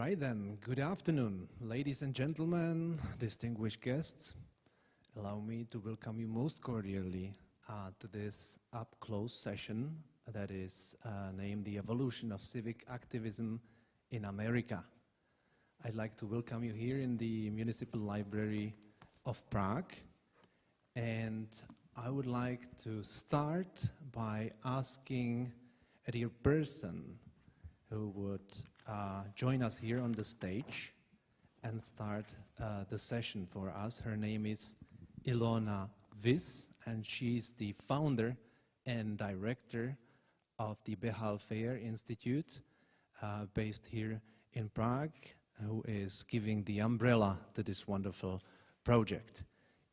Right then, good afternoon, ladies and gentlemen, distinguished guests. Allow me to welcome you most cordially to this up-close session that is named The Evolution of Civic Activism in America. I'd like to welcome you here in the Municipal Library of Prague, and I would like to start by asking a dear person who would join us here on the stage and start the session for us. Her name is Ilona Vis, and she's the founder and director of the Behal Fair Institute, based here in Prague, who is giving the umbrella to this wonderful project.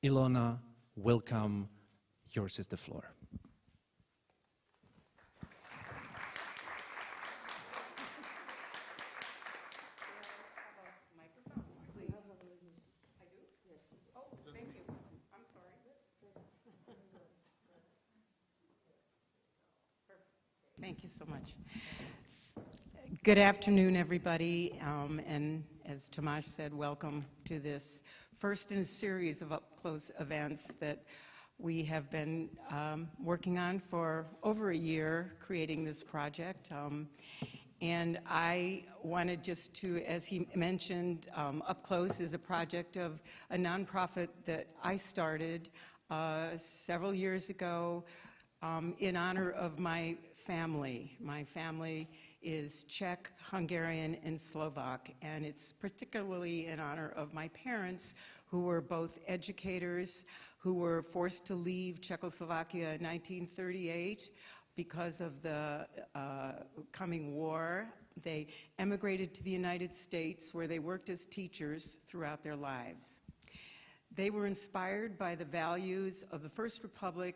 Ilona, welcome. Yours is the floor. Thank you so much. Good afternoon, everybody, and as Tomasz said, welcome to this first in a series of up-close events that we have been working on for over a year, creating this project. And I wanted just to, as he mentioned, Up Close is a project of a nonprofit that I started several years ago in honor of my family. My family is Czech, Hungarian, and Slovak, and it's particularly in honor of my parents, who were both educators, who were forced to leave Czechoslovakia in 1938 because of the coming war. They emigrated to the United States, where they worked as teachers throughout their lives. They were inspired by the values of the First Republic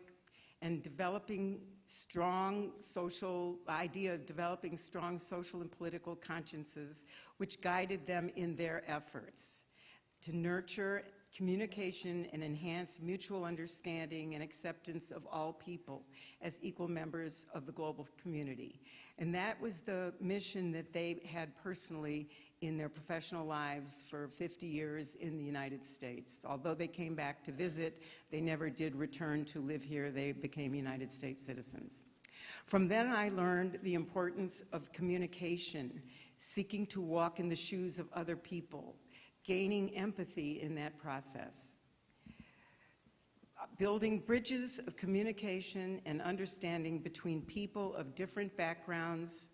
and developing strong social idea of developing strong social and political consciences, which guided them in their efforts to nurture communication and enhance mutual understanding and acceptance of all people as equal members of the global community. And that was the mission that they had personally in their professional lives for 50 years in the United States. Although they came back to visit, they never did return to live here. They became United States citizens. From then I learned the importance of communication, seeking to walk in the shoes of other people, gaining empathy in that process, building bridges of communication and understanding between people of different backgrounds,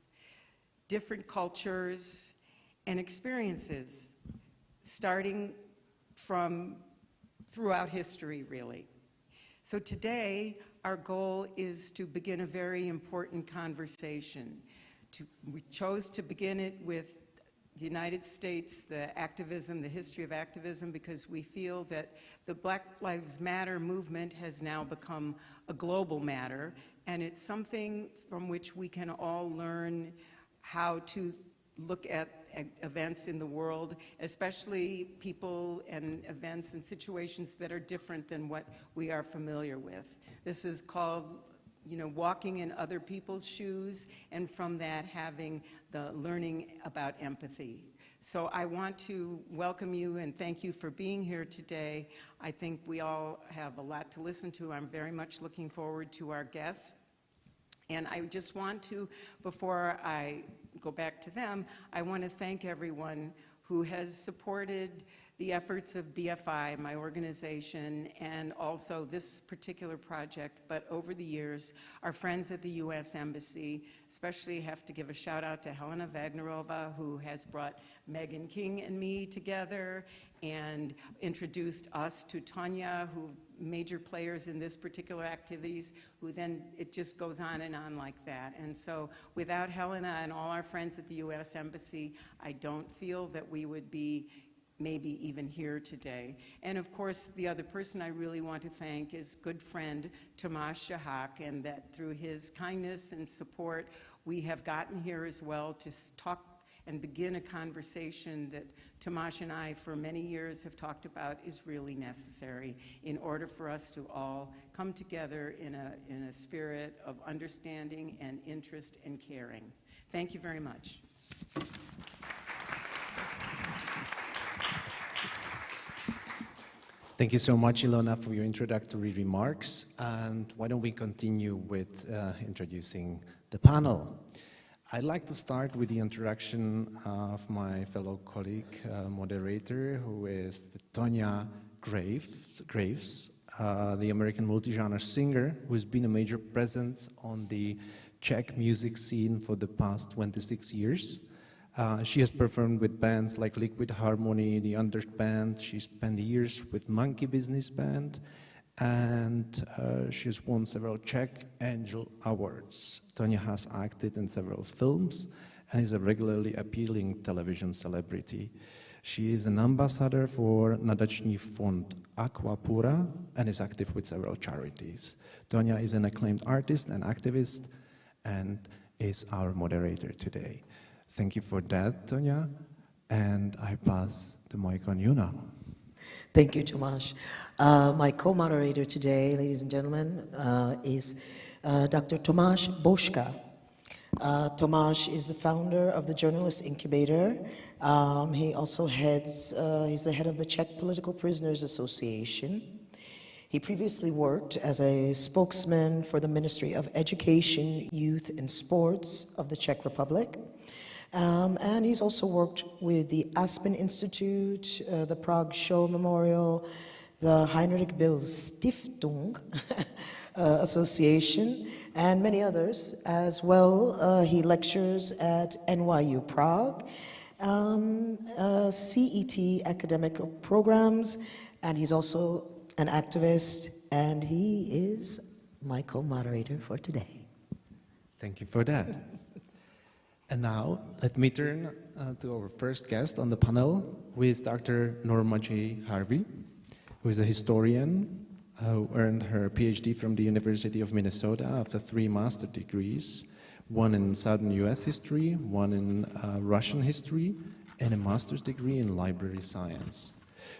different cultures, and experiences, starting from throughout history, really. So today, our goal is to begin a very important conversation. We chose to begin it with the United States, the activism, the history of activism, because we feel that the Black Lives Matter movement has now become a global matter, and it's something from which we can all learn how to look at events in the world, especially people and events and situations that are different than what we are familiar with. This is called, walking in other people's shoes, and from that having the learning about empathy. So I want to welcome you and thank you for being here today. I think we all have a lot to listen to. I'm very much looking forward to our guests. And I just want to, before I go back to them, I want to thank everyone who has supported the efforts of BFI, my organization, and also this particular project. But over the years, our friends at the U.S. Embassy, especially have to give a shout out to Helena Wagnerova, who has brought Megan King and me together and introduced us to Tanya, who major players in this particular activities, who then it just goes on and on like that. And so without Helena and all our friends at the U.S. Embassy, I don't feel that we would be maybe even here today. And of course, the other person I really want to thank is good friend Tomasz Shahak, and that through his kindness and support, we have gotten here as well to talk and begin a conversation that Tomasz and I for many years have talked about is really necessary in order for us to all come together in a spirit of understanding and interest and caring. Thank you very much. Thank you so much, Ilona, for your introductory remarks. And why don't we continue with introducing the panel? I'd like to start with the introduction of my fellow colleague, moderator, who is Tonya Graves, the American multi-genre singer who has been a major presence on the Czech music scene for the past 26 years. She has performed with bands like Liquid Harmony, the Anders Band. She spent years with Monkey Business Band, and she's won several Czech Angel Awards. Tonya has acted in several films and is a regularly appealing television celebrity. She is an ambassador for Nadační fond Aquapura and is active with several charities. Tonya is an acclaimed artist and activist and is our moderator today. Thank you for that, Tonya, and I pass the mic on you now. Thank you, Tomáš. My co-moderator today, ladies and gentlemen, is Dr. Tomáš Boška. Tomáš is the founder of the Journalist Incubator. He also he's the head of the Czech Political Prisoners Association. He previously worked as a spokesman for the Ministry of Education, Youth and Sports of the Czech Republic. And he's also worked with the Aspen Institute, the Prague Show Memorial, the Heinrich Böll Stiftung Association, and many others as well. He lectures at NYU Prague, CET academic programs, and he's also an activist, and he is my co-moderator for today. Thank you for that. And now, let me turn to our first guest on the panel, who is Dr. Norma J. Harvey, who is a historian who earned her PhD from the University of Minnesota after 3 master's degrees, one in Southern US history, one in Russian history, and a master's degree in library science.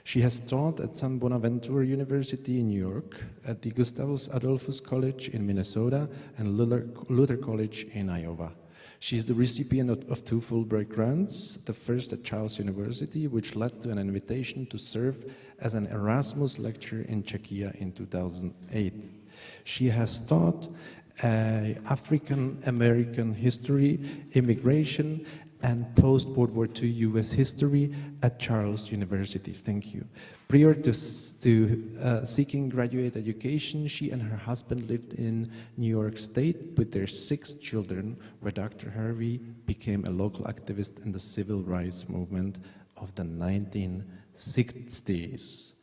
She has taught at San Bonaventure University in New York, at the Gustavus Adolphus College in Minnesota, and Luther College in Iowa. She is the recipient of 2 Fulbright grants, the first at Charles University, which led to an invitation to serve as an Erasmus lecturer in Czechia in 2008. She has taught African American history, immigration, and post-World War II US history at Charles University. Thank you. Prior to seeking graduate education, she and her husband lived in New York State with their 6 children, where Dr. Harvey became a local activist in the civil rights movement of the 1960s.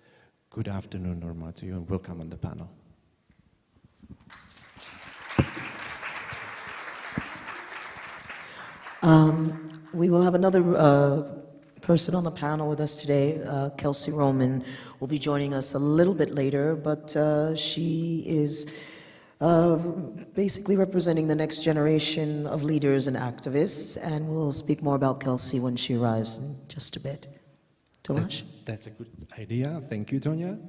Good afternoon, Norma, to you, and welcome on the panel. We will have another person on the panel with us today. Kelsey Roman will be joining us a little bit later, but she is basically representing the next generation of leaders and activists, and we'll speak more about Kelsey when she arrives in just a bit. Tomáš? That's a good idea. Thank you, Tonya.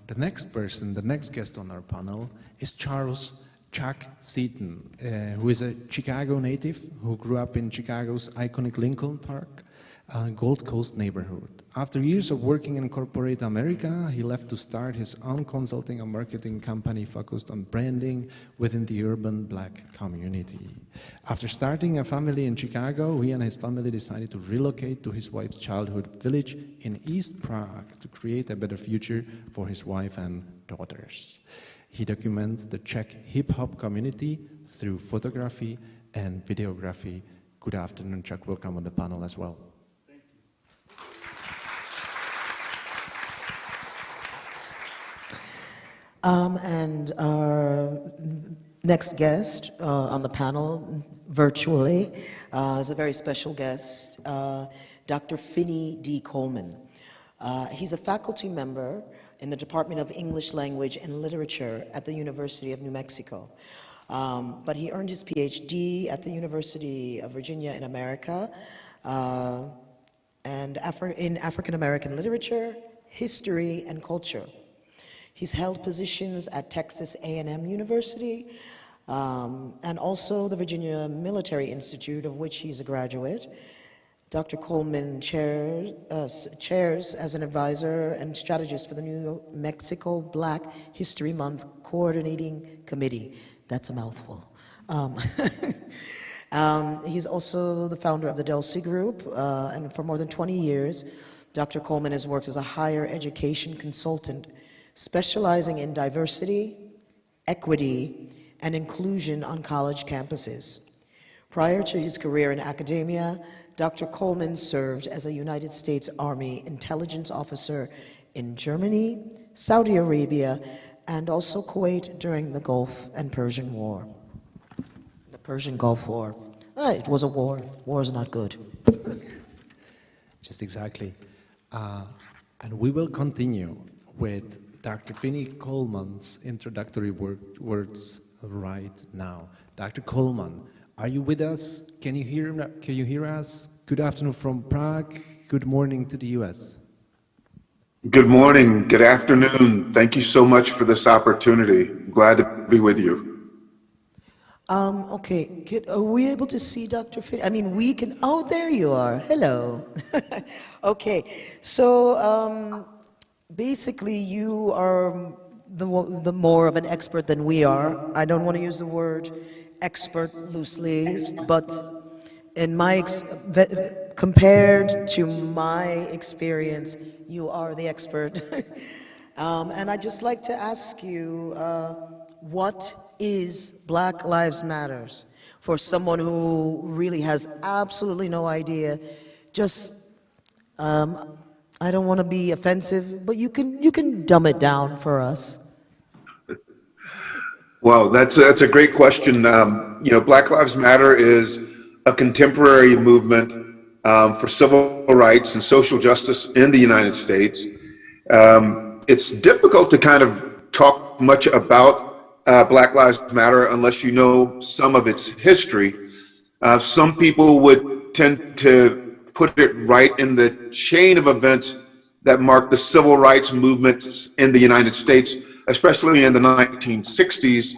The next person, the next guest on our panel is Charles Chuck Seaton, who is a Chicago native who grew up in Chicago's iconic Lincoln Park, Gold Coast neighborhood. After years of working in corporate America, he left to start his own consulting and marketing company focused on branding within the urban Black community. After starting a family in Chicago, he and his family decided to relocate to his wife's childhood village in East Prague to create a better future for his wife and daughters. He documents the Czech hip-hop community through photography and videography. Good afternoon, Chuck. Welcome on the panel as well. Thank you. And our next guest on the panel, virtually, is a very special guest, Dr. Finney D. Coleman. He's a faculty member in the Department of English Language and Literature at the University of New Mexico. But he earned his PhD at the University of Virginia in America, and in African American literature, history, and culture. He's held positions at Texas A&M University, and also the Virginia Military Institute, of which he's a graduate, Dr. Coleman chairs as an advisor and strategist for the New Mexico Black History Month Coordinating Committee. That's a mouthful. He's also the founder of the Delcy Group, and for more than 20 years, Dr. Coleman has worked as a higher education consultant, specializing in diversity, equity, and inclusion on college campuses. Prior to his career in academia, Dr. Coleman served as a United States Army intelligence officer in Germany, Saudi Arabia, and also Kuwait during the Gulf and Persian War. The Persian Gulf War. It was a war. War is not good. Just exactly. And we will continue with Dr. Finney Coleman's introductory words right now. Dr. Coleman, are you with us? Can you hear us? Good afternoon from Prague. Good morning to the US. Good morning, good afternoon. Thank you so much for this opportunity. I'm glad to be with you. Okay, are we able to see Dr. Finney? I mean, we can, oh, there you are. Hello. Okay, so basically you are the more of an expert than we are. I don't want to use the word expert loosely, but in my compared to my experience, you are the expert. And I'd just like to ask you, what is Black Lives Matters? For someone who really has absolutely no idea, just, I don't want to be offensive, but you can dumb it down for us. Well, that's a great question. You know, Black Lives Matter is a contemporary movement for civil rights and social justice in the United States. It's difficult to kind of talk much about Black Lives Matter unless you know some of its history. Some people would tend to put it right in the chain of events that marked the civil rights movement in the United States, especially in the 1960s.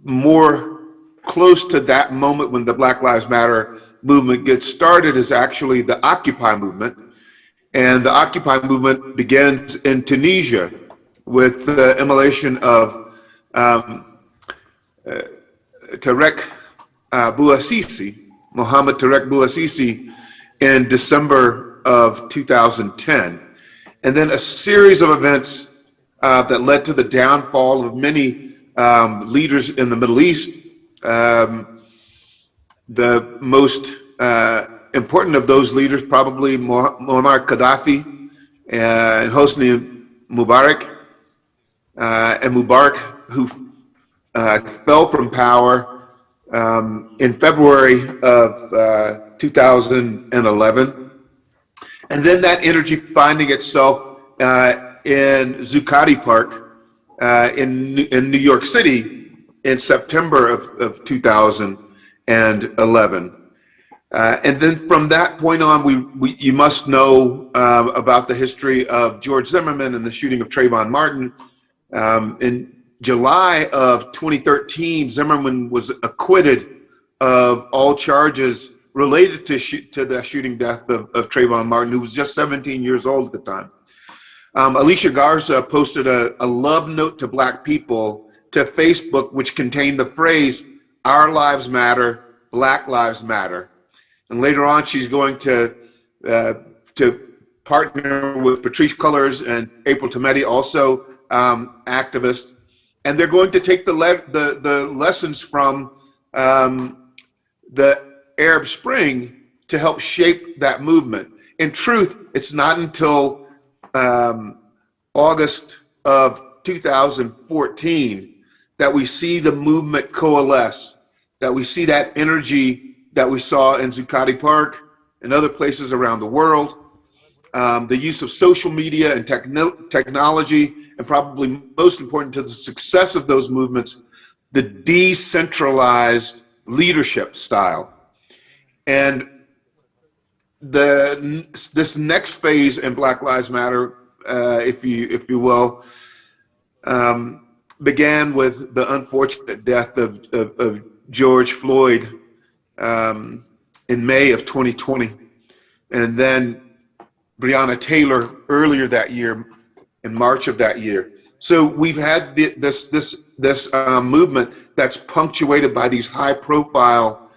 More close to that moment when the Black Lives Matter movement gets started is actually the Occupy movement. And the Occupy movement begins in Tunisia with the immolation of Tarek Mohammed Tarek Bouazizi in December of 2010. And then a series of events that led to the downfall of many leaders in the Middle East. The most important of those leaders, probably Muammar Gaddafi and Hosni Mubarak, who fell from power in February of 2011. And then that energy finding itself in Zuccotti Park in New York City in September of 2011. And then from that point on, you must know about the history of George Zimmerman and the shooting of Trayvon Martin. In July of 2013, Zimmerman was acquitted of all charges related to the shooting death of Trayvon Martin, who was just 17 years old at the time. Alicia Garza posted a love note to Black people to Facebook, which contained the phrase, "Our lives matter, Black lives matter." And later on, she's going to partner with Patrisse Cullors and April Tometi, also activists, and they're going to take the lessons from the Arab Spring to help shape that movement. In truth, it's not until August of 2014 that we see the movement coalesce, that we see that energy that we saw in Zuccotti Park and other places around the world. The use of social media and technology, and probably most important to the success of those movements, the decentralized leadership style. And this next phase in Black Lives Matter, if you will, began with the unfortunate death of George Floyd in May of 2020, and then Breonna Taylor earlier that year, in March of that year. So we've had this movement that's punctuated by these high-profile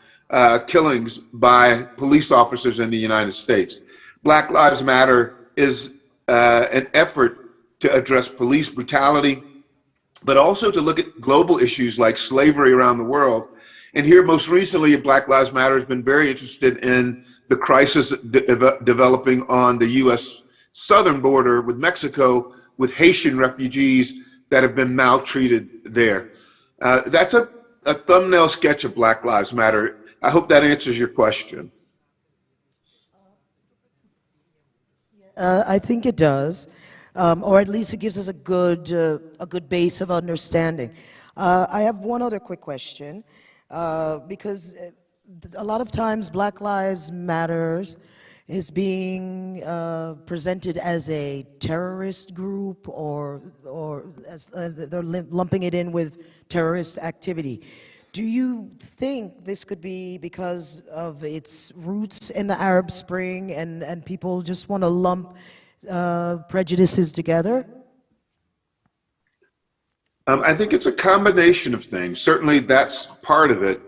killings by police officers in the United States. Black Lives Matter is an effort to address police brutality, but also to look at global issues like slavery around the world. And here, most recently, Black Lives Matter has been very interested in the crisis developing on the U.S. southern border with Mexico, with Haitian refugees that have been maltreated there. That's a thumbnail sketch of Black Lives Matter. I hope that answers your question. I think it does, or at least it gives us a good base of understanding. I have one other quick question, because a lot of times Black Lives Matter is being presented as a terrorist group, or as they're lumping it in with terrorist activity. Do you think this could be because of its roots in the Arab Spring, and people just want to lump prejudices together? I think it's a combination of things. Certainly that's part of it.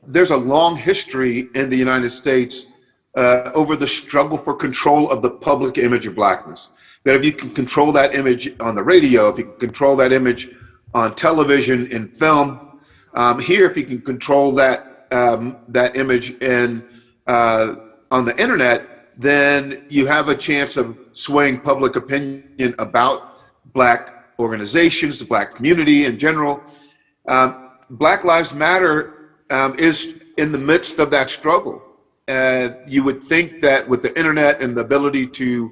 There's a long history in the United States over the struggle for control of the public image of blackness. That if you can control that image on the radio, if you can control that image on television, in film, here if you can control that that image in on the internet, then you have a chance of swaying public opinion about Black organizations, the Black community in general. Black Lives Matter is in the midst of that struggle. You would think that with the internet and the ability to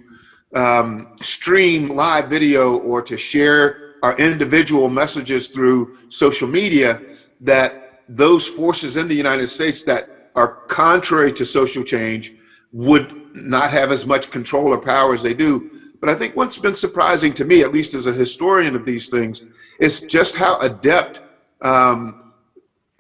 stream live video or to share our individual messages through social media, that those forces in the United States that are contrary to social change would not have as much control or power as they do. But I think what's been surprising to me, at least as a historian of these things, is just how adept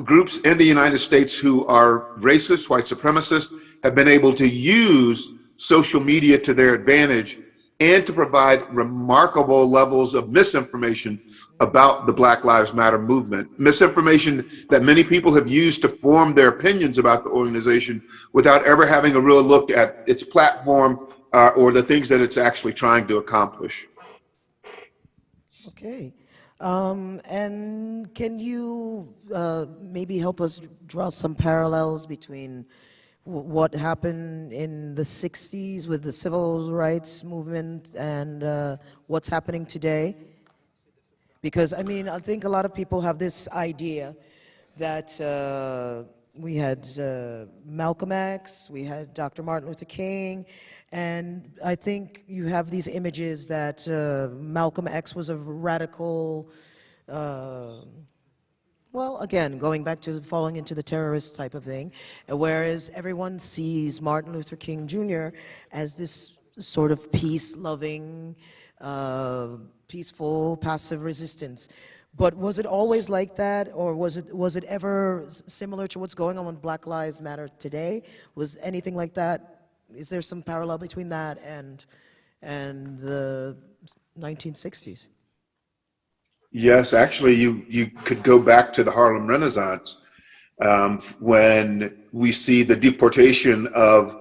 groups in the United States who are racist, white supremacist, have been able to use social media to their advantage and to provide remarkable levels of misinformation about the Black Lives Matter movement. Misinformation that many people have used to form their opinions about the organization without ever having a real look at its platform or the things that it's actually trying to accomplish. Okay. And can you maybe help us draw some parallels between what happened in the 60s with the civil rights movement and what's happening today? Because, I mean, I think a lot of people have this idea that we had Malcolm X, we had Dr. Martin Luther King, and I think you have these images that Malcolm X was a radical, well, again, going back to falling into the terrorist type of thing, whereas everyone sees Martin Luther King Jr. as this sort of peace-loving, peaceful, passive resistance. But was it always like that, or was it ever similar to what's going on with Black Lives Matter today? Was anything like that? Is there some parallel between that and the 1960s? Yes, actually, you could go back to the Harlem Renaissance when we see the deportation of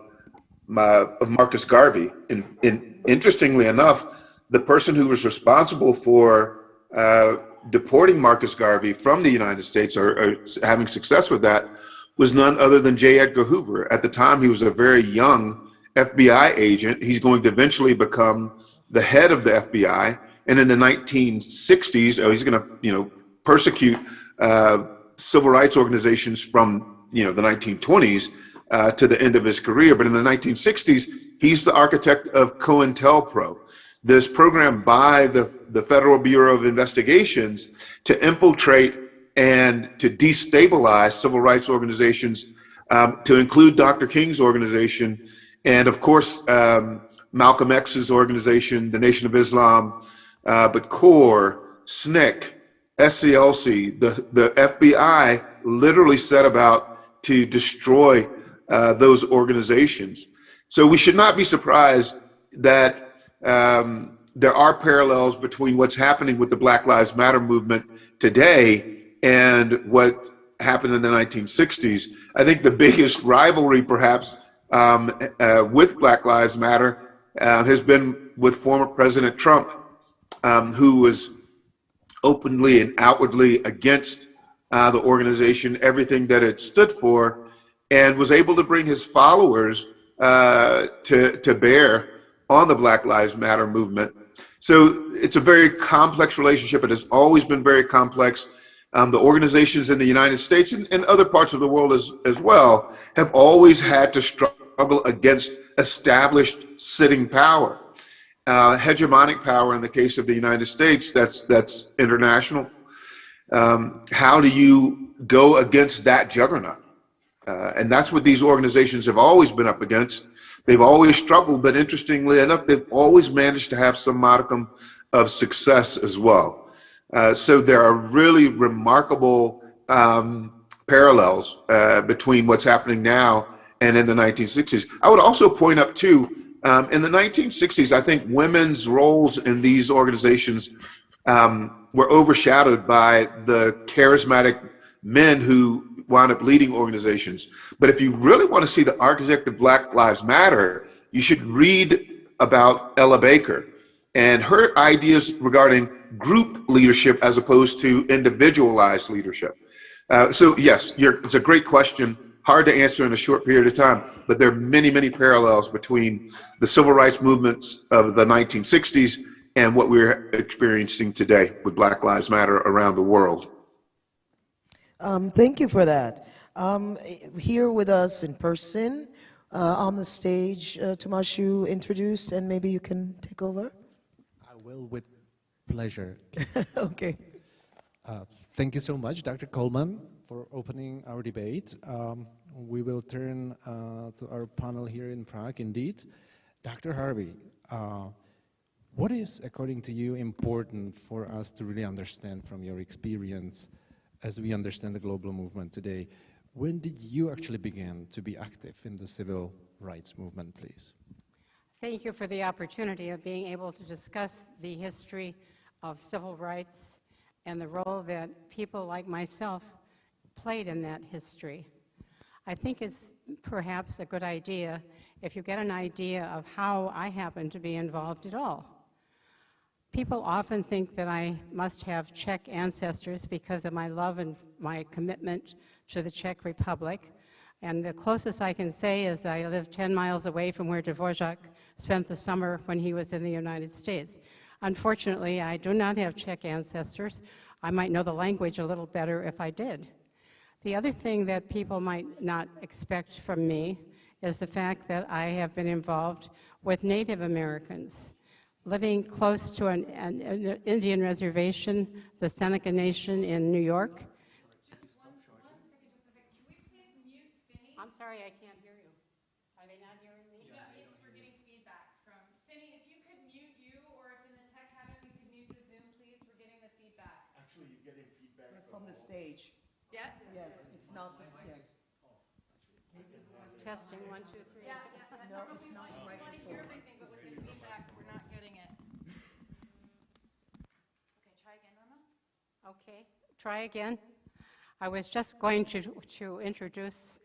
Marcus Garvey. And interestingly enough, the person who was responsible for deporting Marcus Garvey from the United States, or having success with that, was none other than J. Edgar Hoover. At the time, he was a very young FBI agent. He's going to eventually become the head of the FBI. And in the 1960s, he's going to, persecute civil rights organizations from, the 1920s to the end of his career. But in the 1960s, he's the architect of COINTELPRO, this program by the Federal Bureau of Investigations to infiltrate and to destabilize civil rights organizations, to include Dr. King's organization, and of course, Malcolm X's organization, the Nation of Islam, but CORE, SNCC, SCLC, the FBI literally set about to destroy those organizations. So we should not be surprised that there are parallels between what's happening with the Black Lives Matter movement today and what happened in the 1960s. I think the biggest rivalry, perhaps, with Black Lives Matter has been with former President Trump, who was openly and outwardly against the organization, everything that it stood for, and was able to bring his followers to bear on the Black Lives Matter movement. So it's a very complex relationship. It has always been very complex. The organizations in the United States and other parts of the world as well have always had to struggle against established sitting power. Hegemonic power in the case of the United States, that's international. How do you go against that juggernaut? And that's what these organizations have always been up against. They've always struggled, but interestingly enough, they've always managed to have some modicum of success as well. So there are really remarkable parallels between what's happening now and in the 1960s. I would also point up too, in the 1960s, I think women's roles in these organizations were overshadowed by the charismatic men who wound up leading organizations. But if you really want to see the architect of Black Lives Matter, you should read about Ella Baker and her ideas regarding group leadership as opposed to individualized leadership. So yes, it's a great question, hard to answer in a short period of time, but there are many, many parallels between the civil rights movements of the 1960s and what we're experiencing today with Black Lives Matter around the world. Thank you for that. Here with us in person, on the stage, Tomasz, you introduce, and maybe you can take over. I will, with pleasure. Okay. Thank you so much, Dr. Coleman, for opening our debate. We will turn to our panel here in Prague, indeed. Dr. Harvey, what is, according to you, important for us to really understand from your experience as we understand the global movement today? When did you actually begin to be active in the civil rights movement, please? Thank you for the opportunity of being able to discuss the history of civil rights and the role that people like myself played in that history. I think it's perhaps a good idea if you get an idea of how I happen to be involved at all. People often think that I must have Czech ancestors because of my love and my commitment to the Czech Republic. And the closest I can say is that I live 10 miles away from where Dvořák spent the summer when he was in the United States. Unfortunately, I do not have Czech ancestors. I might know the language a little better if I did. The other thing that people might not expect from me is the fact that I have been involved with Native Americans. Living close to an Indian reservation, the Seneca Nation in New York. I'm sorry, I can't hear you. Are they not hearing me? No, it's we're getting feedback from Finney. If you could mute you, or if in the tech habit we could mute the Zoom, please. We're getting the feedback. Actually, you're getting feedback From the stage. Yeah. Yes, it's not the, yes. Testing, 1, 2, 3. Yeah. No, it's not We want to hear everything, but with the feedback, we're not getting it. Okay, try again, Norma. Okay, try again. I was just going to introduce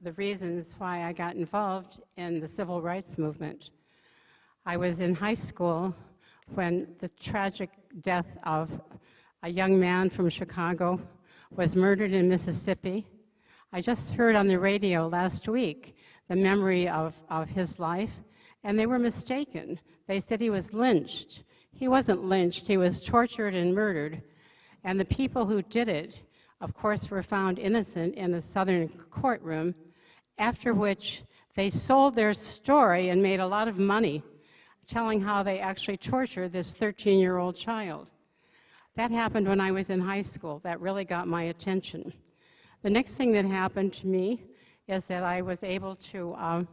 the reasons why I got involved in the civil rights movement. I was in high school when the tragic death of a young man from Chicago was murdered in Mississippi. I just heard on the radio last week the memory of his life, and they were mistaken. They said he was lynched. He wasn't lynched, he was tortured and murdered. And the people who did it, of course, were found innocent in the Southern courtroom, after which they sold their story and made a lot of money telling how they actually tortured this 13-year-old child. That happened when I was in high school. That really got my attention. The next thing that happened to me is that I was able to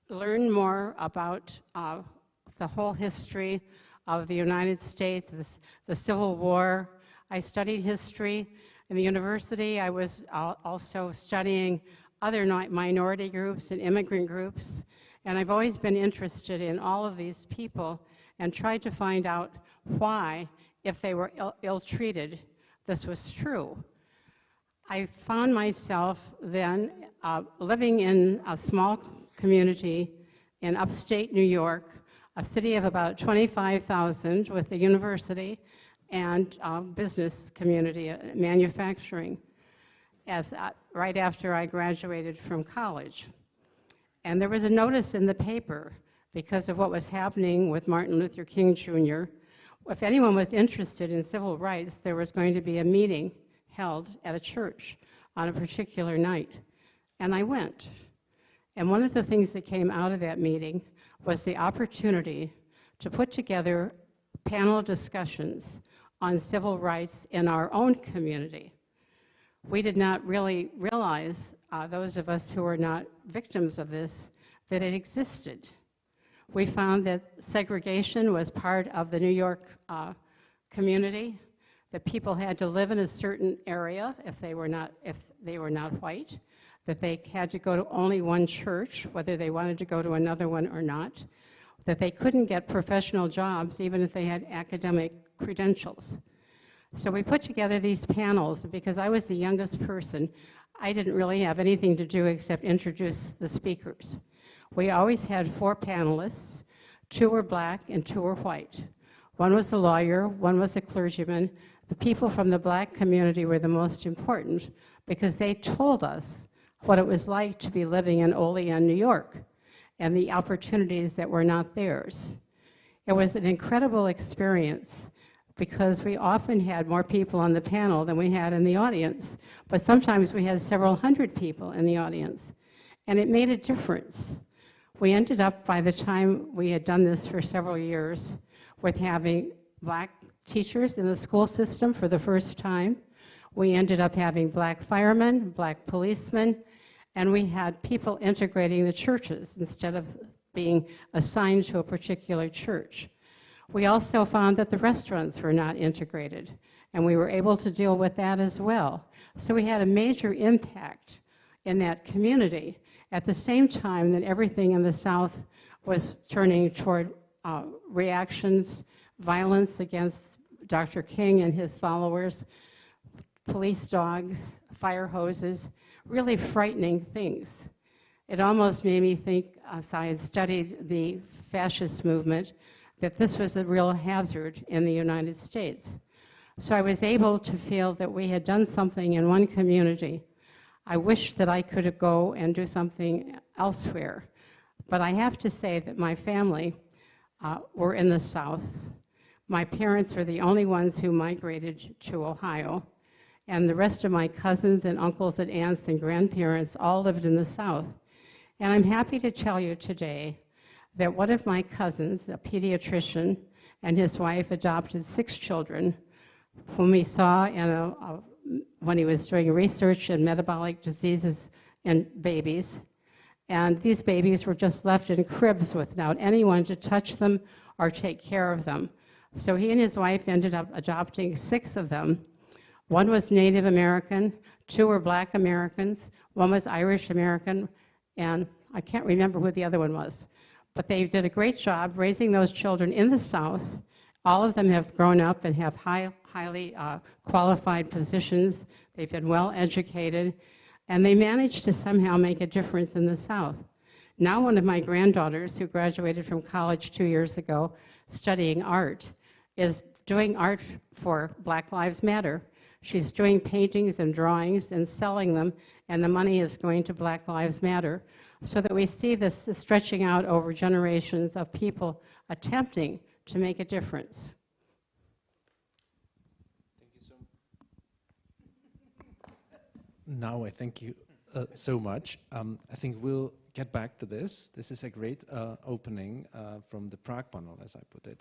learn more about the whole history of the United States, the Civil War. I studied history. In the university, I was also studying other minority groups and immigrant groups, and I've always been interested in all of these people and tried to find out why, if they were ill-treated, this was true. I found myself then living in a small community in upstate New York, a city of about 25,000 with a university and business community, manufacturing, right after I graduated from college. And there was a notice in the paper because of what was happening with Martin Luther King Jr. If anyone was interested in civil rights, there was going to be a meeting held at a church on a particular night. And I went. And one of the things that came out of that meeting was the opportunity to put together panel discussions on civil rights in our own community. We did not really realize, those of us who were not victims of this, that it existed. We found that segregation was part of the New York community, that people had to live in a certain area if they were not white, that they had to go to only one church, whether they wanted to go to another one or not, that they couldn't get professional jobs even if they had academic credentials. So we put together these panels. Because I was the youngest person, I didn't really have anything to do except introduce the speakers. We always had 4 panelists. 2 were black and 2 were white. One was a lawyer, one was a clergyman. The people from the black community were the most important because they told us what it was like to be living in Olean, New York, and the opportunities that were not theirs. It was an incredible experience because we often had more people on the panel than we had in the audience, but sometimes we had several hundred people in the audience, and it made a difference. We ended up, by the time we had done this for several years, with having black teachers in the school system for the first time. We ended up having black firemen, black policemen, and we had people integrating the churches instead of being assigned to a particular church. We also found that the restaurants were not integrated, and we were able to deal with that as well. So we had a major impact in that community at the same time that everything in the South was turning toward reactions, violence against Dr. King and his followers, police dogs, fire hoses, really frightening things. It almost made me think, as I had studied the fascist movement, that this was a real hazard in the United States. So I was able to feel that we had done something in one community. I wish that I could go and do something elsewhere. But I have to say that my family were in the South. My parents were the only ones who migrated to Ohio. And the rest of my cousins and uncles and aunts and grandparents all lived in the South. And I'm happy to tell you today that one of my cousins, a pediatrician, and his wife adopted 6 children, whom we saw when he was doing research in metabolic diseases in babies. And these babies were just left in cribs without anyone to touch them or take care of them. So he and his wife ended up adopting 6 of them. 1 was Native American, 2 were Black Americans, 1 was Irish American, and I can't remember who the other one was. But they did a great job raising those children in the South. All of them have grown up and have highly qualified positions. They've been well educated, and they managed to somehow make a difference in the South. Now one of my granddaughters, who graduated from college 2 years ago, studying art, is doing art for Black Lives Matter. She's doing paintings and drawings and selling them, and the money is going to Black Lives Matter, so that we see this stretching out over generations of people attempting to make a difference. Thank you so much. Now I thank you so much. I think we'll get back to this. This is a great opening from the Prague panel, as I put it.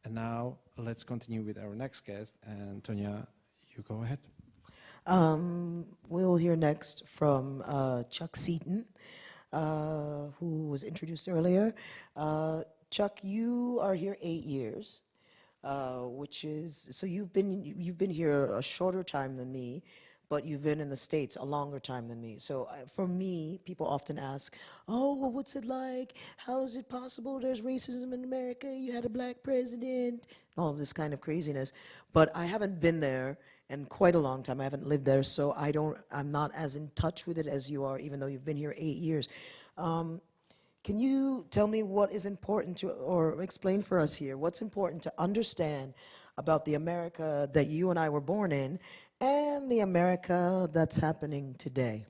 And now let's continue with our next guest. And Tonya, you go ahead. We'll hear next from Chuck Seaton, who was introduced earlier. Chuck, you are here 8 years, which is, so you've been here a shorter time than me, but you've been in the States a longer time than me. So for me, people often ask, oh, well, what's it like? How is it possible there's racism in America? You had a black president, all of this kind of craziness. But I haven't been there in quite a long time. I haven't lived there, so I'm not as in touch with it as you are, even though you've been here 8 years. Can you tell me what is important to, or explain for us here, what's important to understand about the America that you and I were born in and the America that's happening today?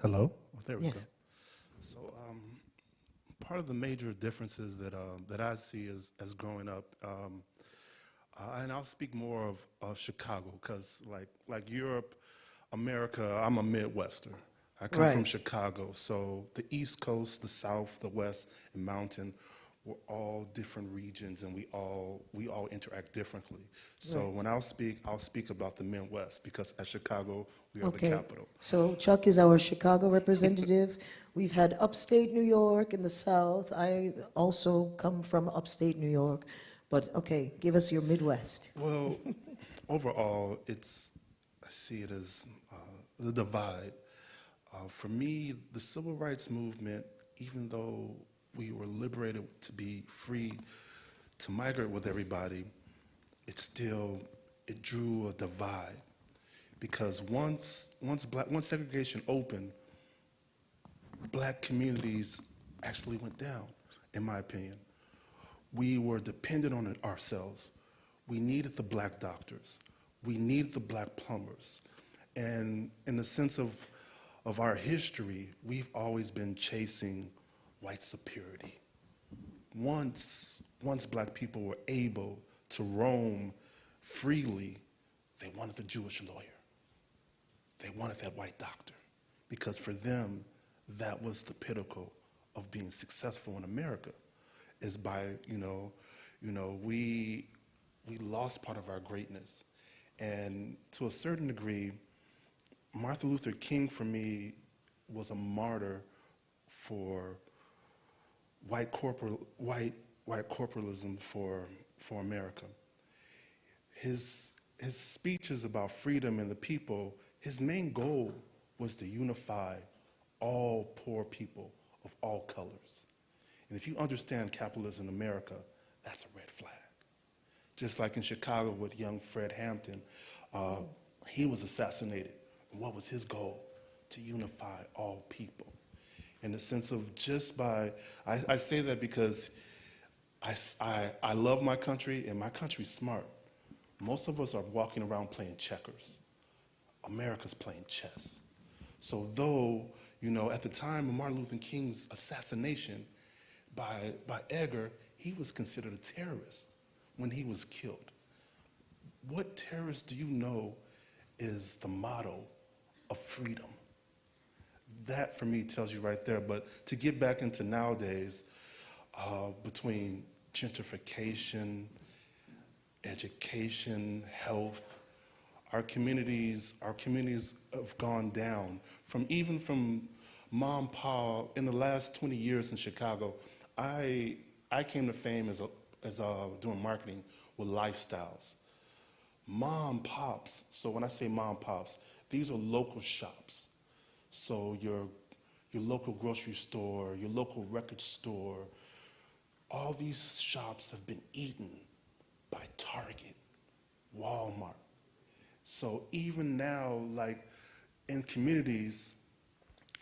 Hello? Oh, there we Yes. go. So part of the major differences that I see as growing up, and I'll speak more of Chicago, because like Europe, America, I'm a Midwester. I come from Right. Chicago, so the East Coast, the South, the West, and Mountain, we're all different regions, and we all interact differently. So Right. when I'll speak about the Midwest, because at Chicago, we are Okay. the capital. So Chuck is our Chicago representative. We've had upstate New York in the South. I also come from upstate New York. But okay, give us your Midwest. Well, overall, I see it as the divide. For me, the civil rights movement, even though we were liberated to be free to migrate with everybody, it drew a divide. Because once segregation opened, black communities actually went down, in my opinion. We were dependent on ourselves. We needed the black doctors. We needed the black plumbers. And in the sense of our history, we've always been chasing white superiority. Once black people were able to roam freely, they wanted the Jewish lawyer. They wanted that white doctor, because for them, that was the pinnacle of being successful in America, is by, we lost part of our greatness. And to a certain degree, Martin Luther King, for me, was a martyr for white corporalism for America. His speeches about freedom and the people, his main goal was to unify all poor people of all colors. And if you understand capitalism in America, that's a red flag. Just like in Chicago with young Fred Hampton, he was assassinated. And what was his goal? To unify all people. In the sense of just by, I say that because I love my country, and my country's smart. Most of us are walking around playing checkers. America's playing chess. So though, at the time of Martin Luther King's assassination by Edgar, he was considered a terrorist when he was killed. What terrorist do you know is the motto of freedom? That, for me, tells you right there. But to get back into nowadays, between gentrification, education, health, our communities have gone down. From mom, pa, in the last 20 years in Chicago, I came to fame as doing marketing with lifestyles. Mom, pops, so when I say mom, pops, these are local shops. So your local grocery store, your local record store, all these shops have been eaten by Target, Walmart. So even now, like in communities,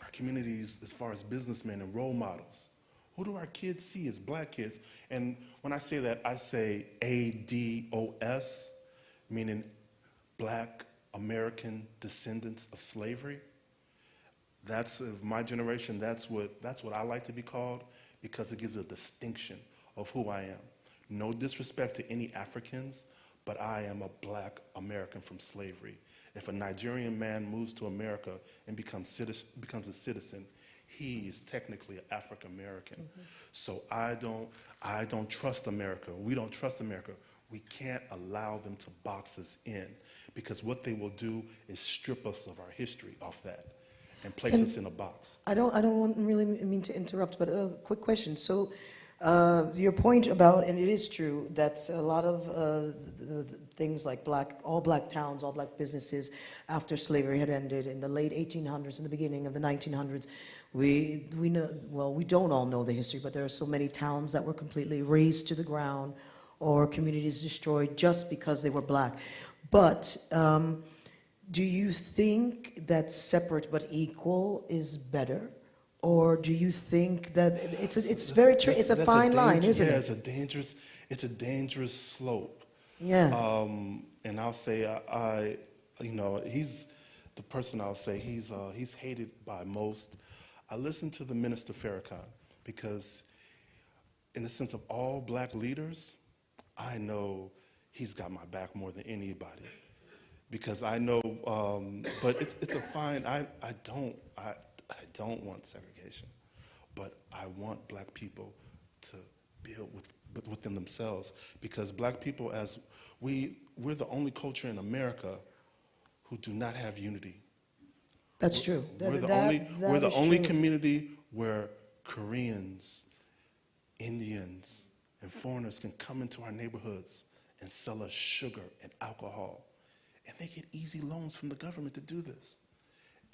our communities as far as businessmen and role models, who do our kids see as black kids? And when I say that, I say ADOS, meaning Black American descendants of slavery. That's of my generation, that's what I like to be called, because it gives a distinction of who I am. No disrespect to any Africans, but I am a Black American from slavery. If a Nigerian man moves to America and becomes a citizen, he is technically an African American. Mm-hmm. So I don't trust America. We don't trust America. We can't allow them to box us in, because what they will do is strip us of our history off that and place us in a box. I don't really mean to interrupt, but a quick question. So Your point about, and it is true, that a lot of the things like all black towns, all black businesses, after slavery had ended in the late 1800s and the beginning of the 1900s, we know, well, we don't all know the history, but there are so many towns that were completely razed to the ground or communities destroyed just because they were black. But do you think that separate but equal is better? Or do you think that it's a fine line, isn't it? Yeah, it's a dangerous slope. Yeah. And I'll say, he's the person. I'll say he's hated by most. I listen to the Minister Farrakhan because, in the sense of all black leaders, I know he's got my back more than anybody. Because I know, but it's a fine. I don't want segregation, but I want black people to build within themselves, because black people, as we're the only culture in America who do not have unity. That's true. We're the only community where Koreans, Indians, and foreigners can come into our neighborhoods and sell us sugar and alcohol, and they get easy loans from the government to do this.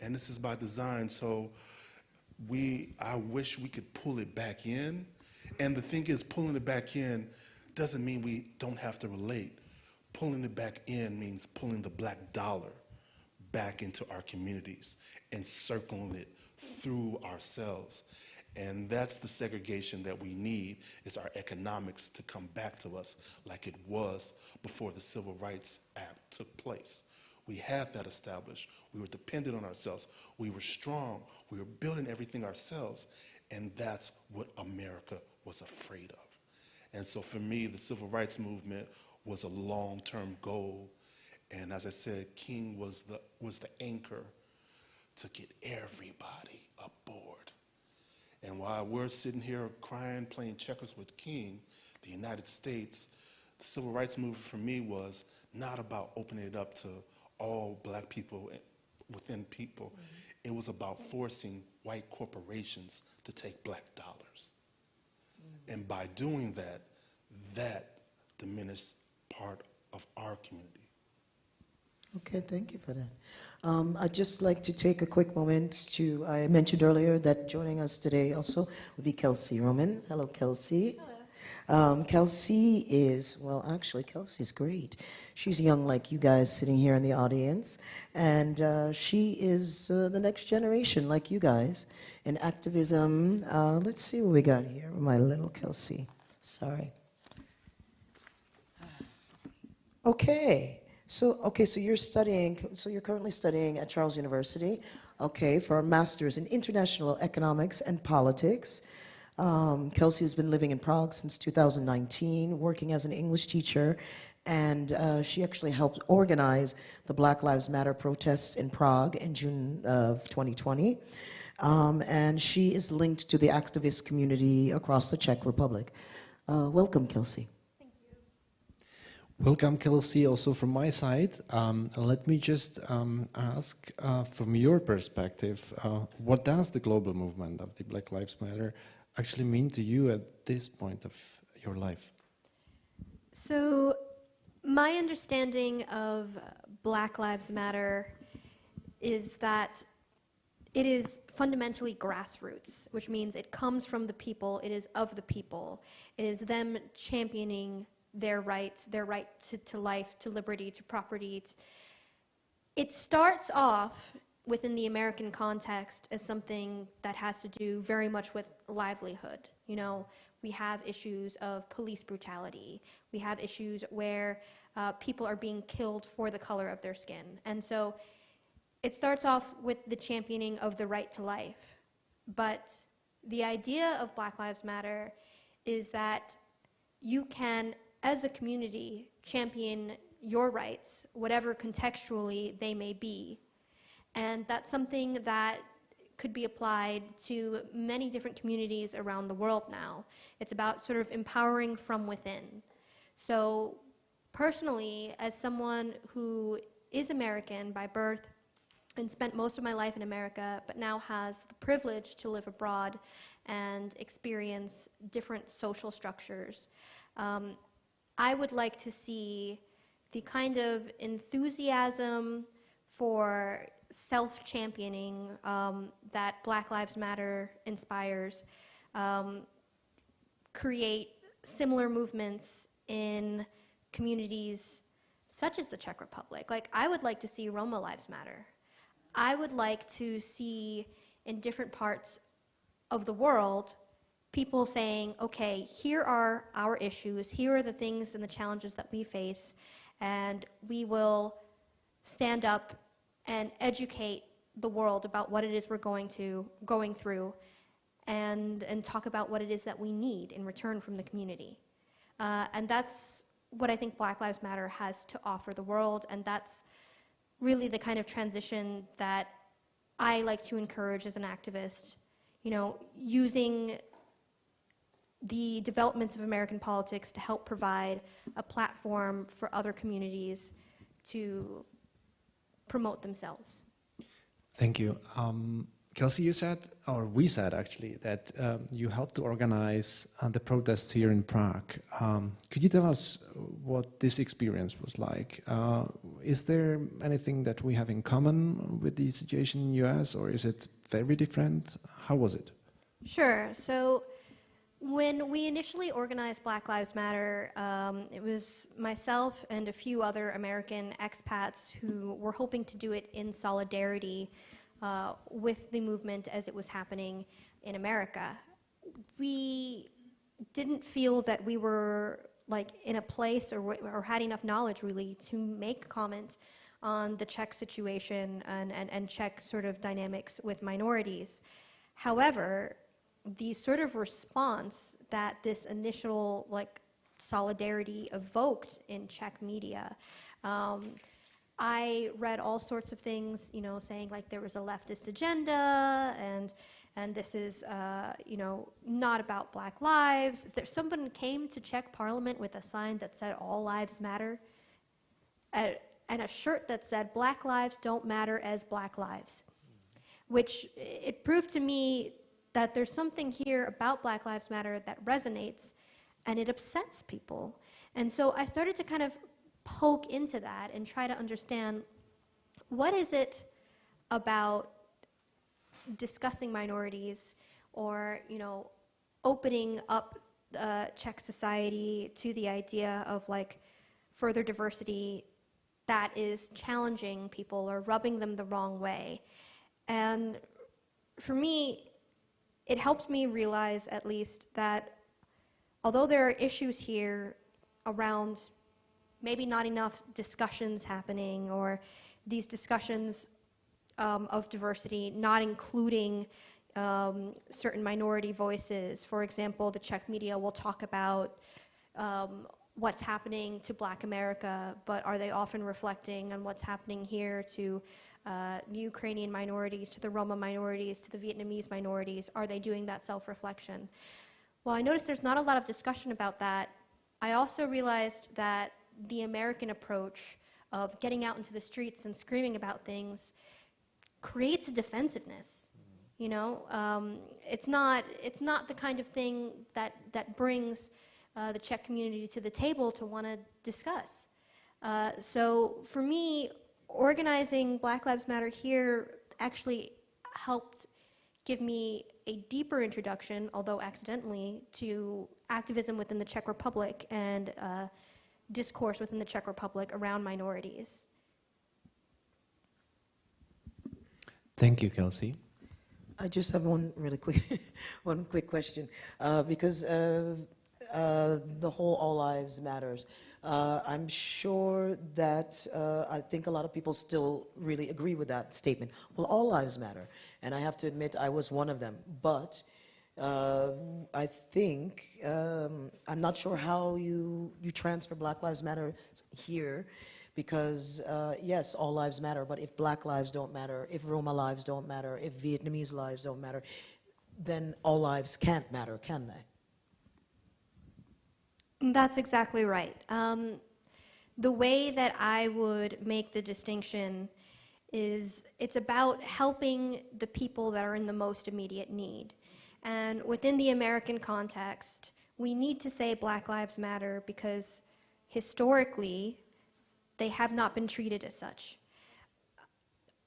And this is by design, so I wish we could pull it back in. And the thing is, pulling it back in doesn't mean we don't have to relate. Pulling it back in means pulling the black dollar back into our communities and circling it through ourselves. And that's the segregation that we need, is our economics to come back to us like it was before the Civil Rights Act took place. We had that established. We were dependent on ourselves. We were strong. We were building everything ourselves. And that's what America was afraid of. And so for me, the Civil Rights Movement was a long-term goal. And as I said, King was the anchor to get everybody aboard. And while we're sitting here crying, playing checkers with King, the United States, the Civil Rights Movement for me was not about opening it up to all black people within people. It was about forcing white corporations to take black dollars. And by doing that, that diminished part of our community. Okay, thank you for that. I'd just like to take a quick moment I mentioned earlier that joining us today also would be Kelsey Roman. Hello, Kelsey. Hello. Kelsey Kelsey's great. She's young like you guys sitting here in the audience, and she is the next generation like you guys in activism. Let's see what we got here, my little Kelsey. Sorry. Okay. So you're currently studying at Charles University, okay, for a master's in international economics and politics. Kelsey has been living in Prague since 2019, working as an English teacher, and she actually helped organize the Black Lives Matter protests in Prague in June of 2020. And she is linked to the activist community across the Czech Republic. Welcome, Kelsey. Welcome, Kelsey, also from my side. Let me just ask, from your perspective, what does the global movement of the Black Lives Matter actually mean to you at this point of your life? So, my understanding of Black Lives Matter is that it is fundamentally grassroots, which means it comes from the people, it is of the people, it is them championing their right to life, to liberty, to property. It starts off within the American context as something that has to do very much with livelihood. You know, we have issues of police brutality. We have issues where people are being killed for the color of their skin. And so it starts off with the championing of the right to life. But the idea of Black Lives Matter is that you can, as a community, champion your rights, whatever contextually they may be. And that's something that could be applied to many different communities around the world now. It's about sort of empowering from within. So personally, as someone who is American by birth and spent most of my life in America, but now has the privilege to live abroad and experience different social structures. I would like to see the kind of enthusiasm for self-championing that Black Lives Matter inspires create similar movements in communities such as the Czech Republic. Like, I would like to see Roma Lives Matter. I would like to see in different parts of the world people saying, okay, here are our issues, here are the things and the challenges that we face, and we will stand up and educate the world about what it is we're going through, and talk about what it is that we need in return from the community. And that's what I think Black Lives Matter has to offer the world, and that's really the kind of transition that I like to encourage as an activist, you know, using the developments of American politics to help provide a platform for other communities to promote themselves. Thank you. Kelsey, you said, or we said actually, that you helped to organize the protests here in Prague. Could you tell us what this experience was like? Is there anything that we have in common with the situation in the US, or is it very different? How was it? Sure. So when we initially organized Black Lives Matter, it was myself and a few other American expats who were hoping to do it in solidarity with the movement as it was happening in America. We didn't feel that we were like in a place or had enough knowledge really to make comment on the Czech situation and Czech sort of dynamics with minorities. However, the sort of response that this initial like solidarity evoked in Czech media, I read all sorts of things, you know, saying like there was a leftist agenda and this is, you know, not about Black lives. Someone came to Czech Parliament with a sign that said "All Lives Matter" and a shirt that said "Black lives don't matter as Black lives," which it proved to me that there's something here about Black Lives Matter that resonates and it upsets people. And so I started to kind of poke into that and try to understand what is it about discussing minorities or, you know, opening up Czech society to the idea of like further diversity that is challenging people or rubbing them the wrong way. And for me, it helped me realize at least that although there are issues here around maybe not enough discussions happening or these discussions of diversity not including certain minority voices. For example, the Czech media will talk about what's happening to Black America, but are they often reflecting on what's happening here to the Ukrainian minorities, to the Roma minorities, to the Vietnamese minorities? Are they doing that self-reflection? Well, I noticed there's not a lot of discussion about that. I also realized that the American approach of getting out into the streets and screaming about things creates a defensiveness. You know, it's not the kind of thing that brings the Czech community to the table to want to discuss. So for me, organizing Black Lives Matter here actually helped give me a deeper introduction, although accidentally, to activism within the Czech Republic and discourse within the Czech Republic around minorities. Thank you, Kelsey. I just have one really quick, one quick question, because the whole All Lives Matters. I'm sure that I think a lot of people still really agree with that statement. Well, all lives matter, and I have to admit I was one of them. But I think I'm not sure how you transfer Black Lives Matter here, because yes, all lives matter. But if Black lives don't matter, if Roma lives don't matter, if Vietnamese lives don't matter, then all lives can't matter, can they? That's exactly right. The way that I would make the distinction it's about helping the people that are in the most immediate need. And within the American context, we need to say Black Lives Matter because historically, they have not been treated as such.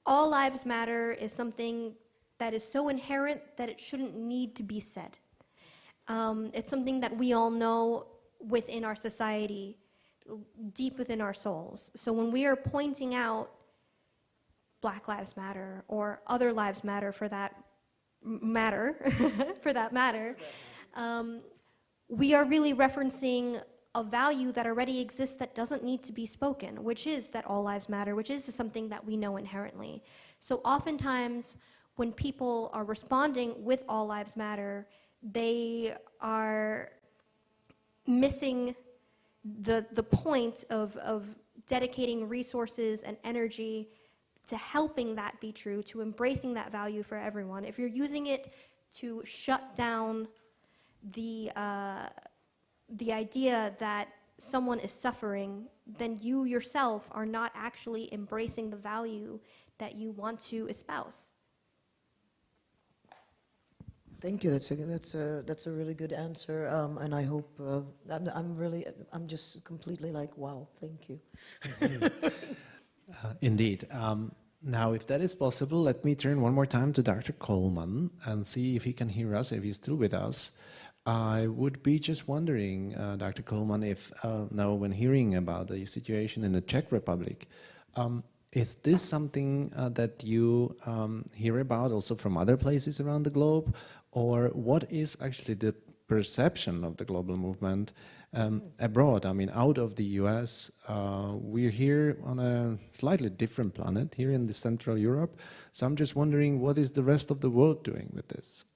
All lives matter is something that is so inherent that it shouldn't need to be said. It's something that we all know within our society, deep within our souls. So when we are pointing out Black Lives Matter or other lives matter for that matter, we are really referencing a value that already exists that doesn't need to be spoken, which is that all lives matter, which is something that we know inherently. So oftentimes, when people are responding with all lives matter, they are missing the point of dedicating resources and energy to helping that be true, to embracing that value for everyone. If you're using it to shut down the idea that someone is suffering, then you yourself are not actually embracing the value that you want to espouse. Thank you. That's a really good answer, and I hope I'm just completely like, wow. Thank you. Indeed. Now, if that is possible, let me turn one more time to Dr. Coleman and see if he can hear us, if he's still with us. I would be just wondering, Dr. Coleman, if now when hearing about the situation in the Czech Republic, is this something that you hear about also from other places around the globe? Or what is actually the perception of the global movement abroad? I mean, out of the US, we're here on a slightly different planet, here in the Central Europe. So I'm just wondering, what is the rest of the world doing with this?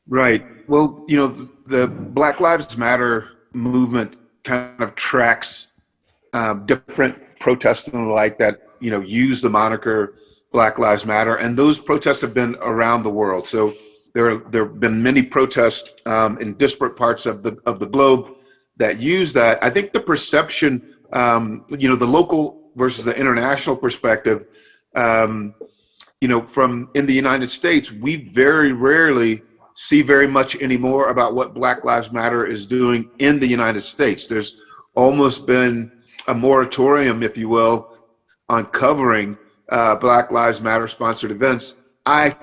Right. Well, you know, the Black Lives Matter movement kind of tracks different protests and the like that, you know, use the moniker Black Lives Matter, and those protests have been around the world. So there have been many protests in disparate parts of the globe that use that. I think the perception, you know, the local versus the international perspective, you know, from in the United States, we very rarely see very much anymore about what Black Lives Matter is doing in the United States. There's almost been a moratorium, if you will, on covering Black Lives Matter sponsored events. I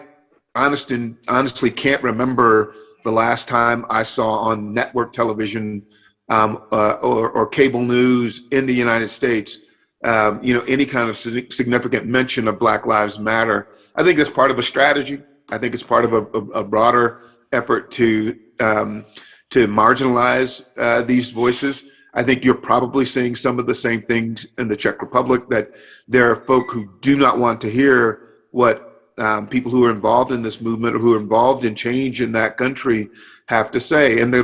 honestly can't remember the last time I saw on network television or cable news in the United States, you know, any kind of significant mention of Black Lives Matter. I think it's part of a strategy. I think it's part of a broader effort to marginalize these voices. I think you're probably seeing some of the same things in the Czech Republic, that there are folk who do not want to hear what people who are involved in this movement or who are involved in change in that country have to say. And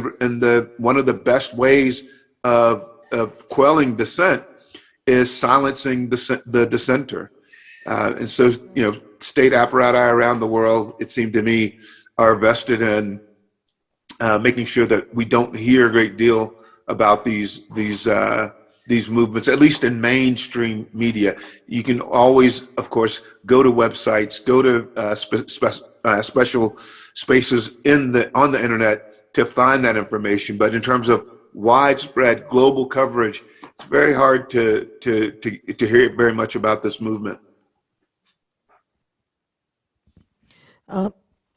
one of the best ways of quelling dissent is silencing the dissenter. And so, you know, state apparati around the world, it seemed to me, are vested in making sure that we don't hear a great deal about these movements, at least in mainstream media. You can always, of course, go to websites, go to special spaces on the internet to find that information. But in terms of widespread global coverage, it's very hard to hear very much about this movement.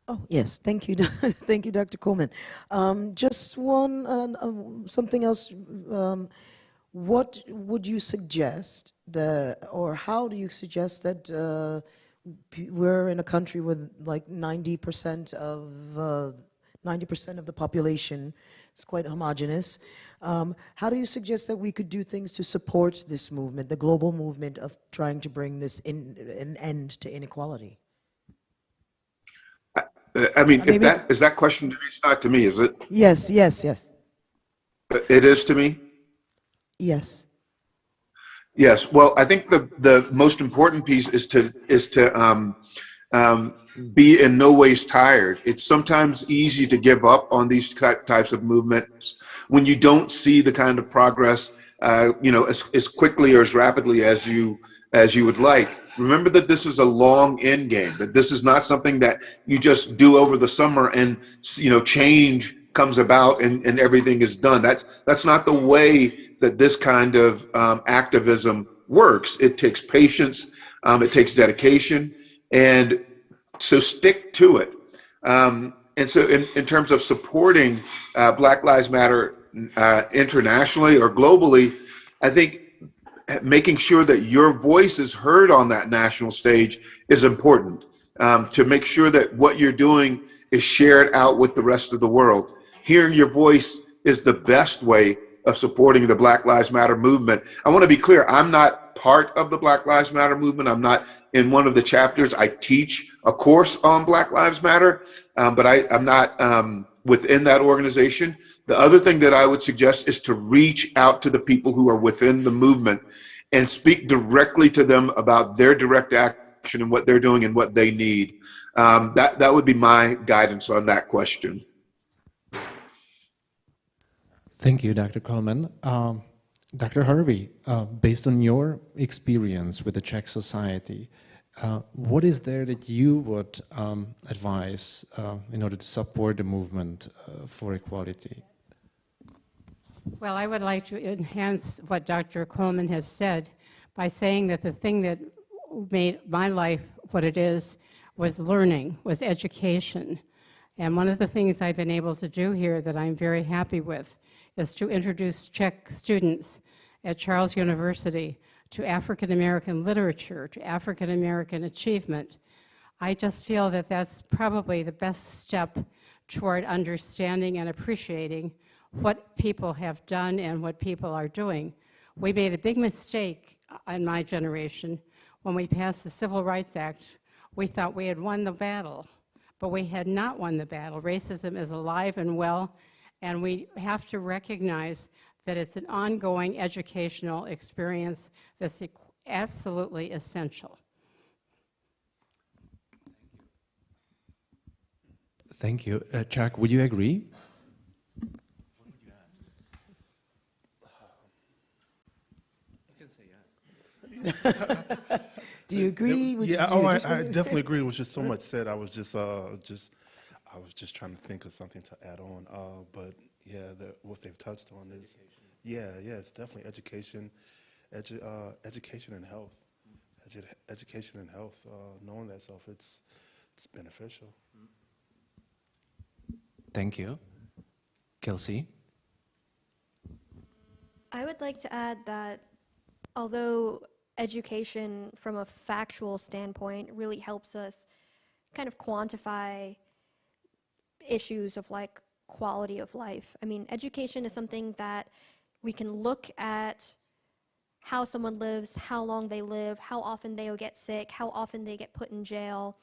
Oh, yes, thank you. Thank you, Dr. Coleman. Just something else. What would you suggest or how do you suggest that we're in a country with like 90% of the population? It's quite homogeneous. How do you suggest that we could do things to support this movement, the global movement of trying to bring an end to inequality? I mean, is that question to me? It's not to me, is it? Yes. It is to me? Yes. Yes. Well, I think the most important piece is to be in no ways tired. It's sometimes easy to give up on these types of movements when you don't see the kind of progress, you know, as quickly or as rapidly as you as you would like, remember that this is a long end game, that this is not something that you just do over the summer and, you know, change comes about and everything is done. That's not the way that this kind of activism works. It takes patience, it takes dedication, and so stick to it. And so in terms of supporting Black Lives Matter internationally or globally, I think making sure that your voice is heard on that national stage is important, to make sure that what you're doing is shared out with the rest of the world. Hearing your voice is the best way of supporting the Black Lives Matter movement. I want to be clear, I'm not part of the Black Lives Matter movement. I'm not in one of the chapters. I teach a course on Black Lives Matter, but I'm not within that organization. The other thing that I would suggest is to reach out to the people who are within the movement and speak directly to them about their direct action and what they're doing and what they need. That would be my guidance on that question. Thank you, Dr. Coleman. Dr. Harvey, based on your experience with the Czech society, what is there that you would advise in order to support the movement for equality? Well, I would like to enhance what Dr. Coleman has said by saying that the thing that made my life what it is was learning, was education. And one of the things I've been able to do here that I'm very happy with is to introduce Czech students at Charles University to African American literature, to African American achievement. I just feel that that's probably the best step toward understanding and appreciating what people have done and what people are doing. We made a big mistake in my generation when we passed the Civil Rights Act. We thought we had won the battle, but we had not won the battle. Racism is alive and well, and we have to recognize that it's an ongoing educational experience that's absolutely essential. Thank you. Chuck, would you agree? Do you agree? Yeah, I definitely agree. There was just so much said. I was just trying to think of something to add on. But yeah, what they've touched on is, it's definitely education, education and health, education and health. Knowing that self, it's beneficial. Thank you. Kelsey? I would like to add that although education from a factual standpoint really helps us kind of quantify issues of like quality of life. I mean, education is something that we can look at how someone lives, how long they live, how often they will get sick, how often they get put in jail,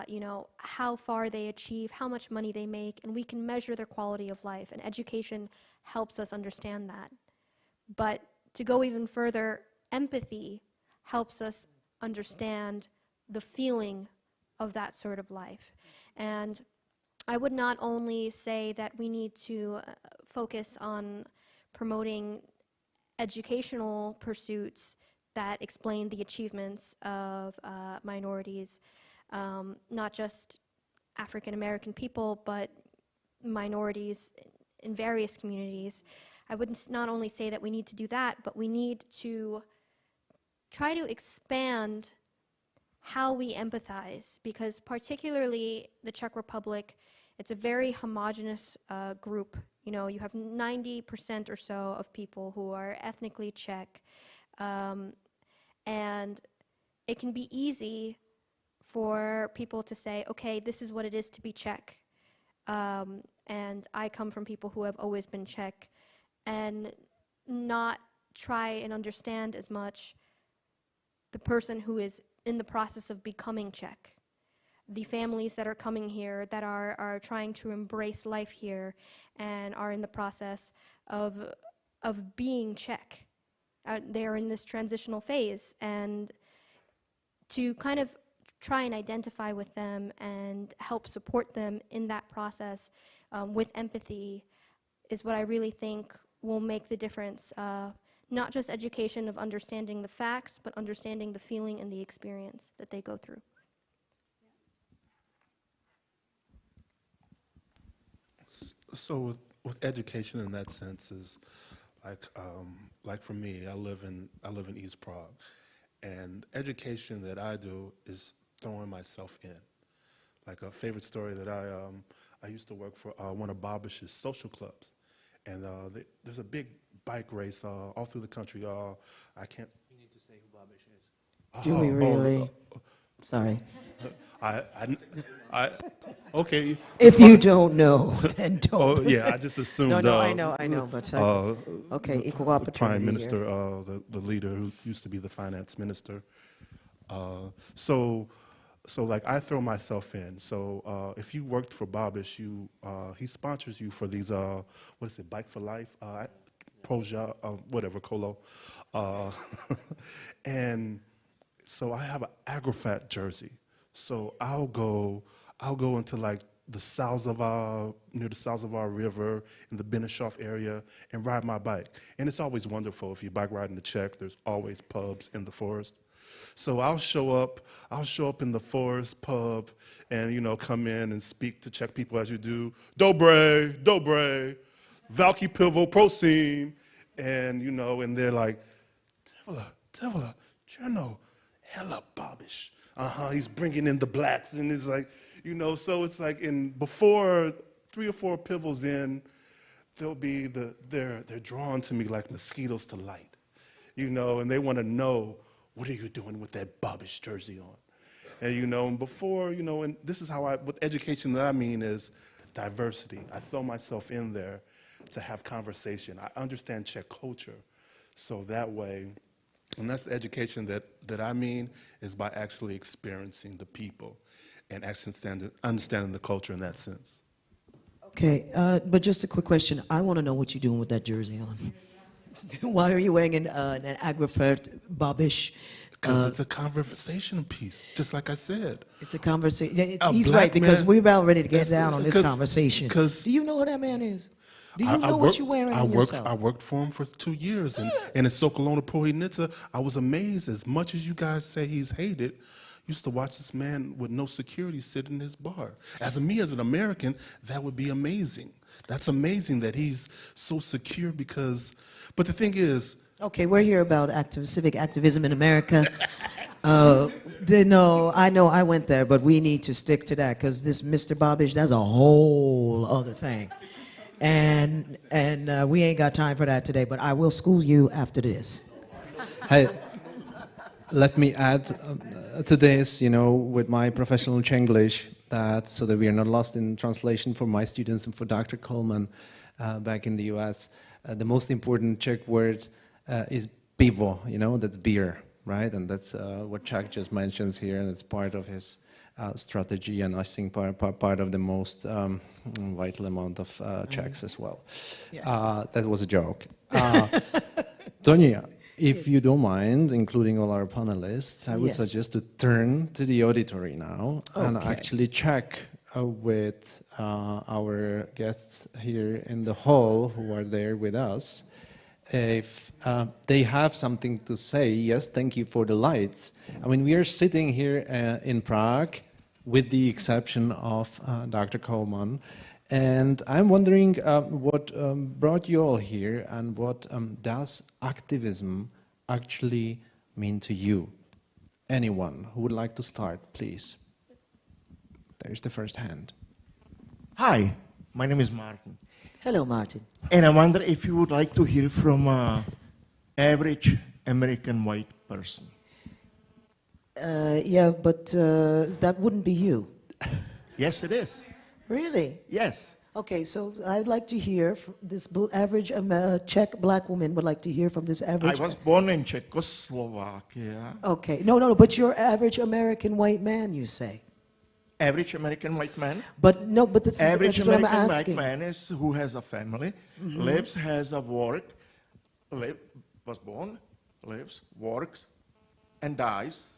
you know, how far they achieve, how much money they make, and we can measure their quality of life, and education helps us understand that. But to go even further, empathy helps us understand the feeling of that sort of life. And I would not only say that we need to focus on promoting educational pursuits that explain the achievements of minorities, not just African American people, but minorities in various communities. I would not only say that we need to do that, but we need to try to expand how we empathize, because particularly the Czech Republic, it's a very homogenous group. You know, you have 90% or so of people who are ethnically Czech, and it can be easy for people to say, okay, this is what it is to be Czech, and I come from people who have always been Czech, and not try and understand as much the person who is in the process of becoming Czech, the families that are coming here that are trying to embrace life here and are in the process of being Czech. They're in this transitional phase, and to kind of try and identify with them and help support them in that process with empathy is what I really think will make the difference, not just education of understanding the facts, but understanding the feeling and the experience that they go through. So with education in that sense is like for me, I live in East Prague, and education that I do is throwing myself in. Like a favorite story that I used to work for one of Babish's social clubs, and there's a big bike race all through the country. I can't. You need to say who Babish is. Do we really? Sorry. Okay. If you don't know, then don't. Oh yeah, I just assumed. No, I know, but okay, equal opportunity. The Prime here. Minister, the leader who used to be the finance minister. So like I throw myself in. So if you worked for Babish, he sponsors you for these what is it, Bike for Life, Proja, whatever, Colo, and so I have an Agrafat jersey. So I'll go into like the near the Salzavar River in the Benishov area and ride my bike. And it's always wonderful if you bike ride in the Czech. There's always pubs in the forest. So I'll show up in the forest pub and come in and speak to Czech people as you do. Dobre, Valky Pivo, Prosim, and and they're like, Tevla, Cherno, hella Babish. He's bringing in the blacks, and it's like, so it's like before 3 or 4 pivos in, they're drawn to me like mosquitoes to light, and they want to know, what are you doing with that Babish jersey on? And and before, and this is how with education that I mean is diversity. I throw myself in there to have conversation. I understand Czech culture, so that way. And that's the education that I mean is by actually experiencing the people and actually understanding the culture in that sense. Okay, but just a quick question. I want to know what you're doing with that jersey on. Why are you wearing an Agrafat Babish? Because it's a conversation piece, just like I said. It's a conversation. Yeah, he's right, because we're about ready to get down on this conversation. Do you know who that man is? Do you know what you're wearing on yourself? I worked for him for 2 years, and in Sokolona Prohinica, I was amazed. As much as you guys say he's hated, used to watch this man with no security sit in his bar. As an American, that would be amazing. That's amazing that he's so secure because, but the thing is. Okay, we're here about civic activism in America. No, I know I went there, but we need to stick to that because this Mr. Babish, that's a whole other thing. And we ain't got time for that today, but I will school you after this. Hey, let me add to this, with my professional Chenglish, so that we are not lost in translation for my students and for Dr. Coleman back in the US. The most important Czech word is pivo, that's beer, right? And that's what Czech just mentions here, and it's part of his strategy, and I think part of the most vital amount of Czechs as well. Yes. That was a joke. Tonia, if you don't mind, including all our panelists, I would suggest to turn to the auditory now and actually check with our guests here in the hall who are there with us if they have something to say. Yes, thank you for the lights. I mean, we are sitting here in Prague, with the exception of Dr. Coleman. And I'm wondering what brought you all here, and what does activism actually mean to you? Anyone who would like to start, please. There's the first hand. Hi, my name is Martin. Hello, Martin. And I wonder if you would like to hear from an average American white person. Yeah, but that wouldn't be you. Yes, it is. Really? Yes. Okay, so I'd like to hear this average Czech black woman would like to hear from this average. I was born in Czechoslovakia. Okay, no, but you're average American white man, you say. Average American white man. But no, but that's average what I'm American asking. white man is who has a family, lives, has a work, was born, lives, works, and dies.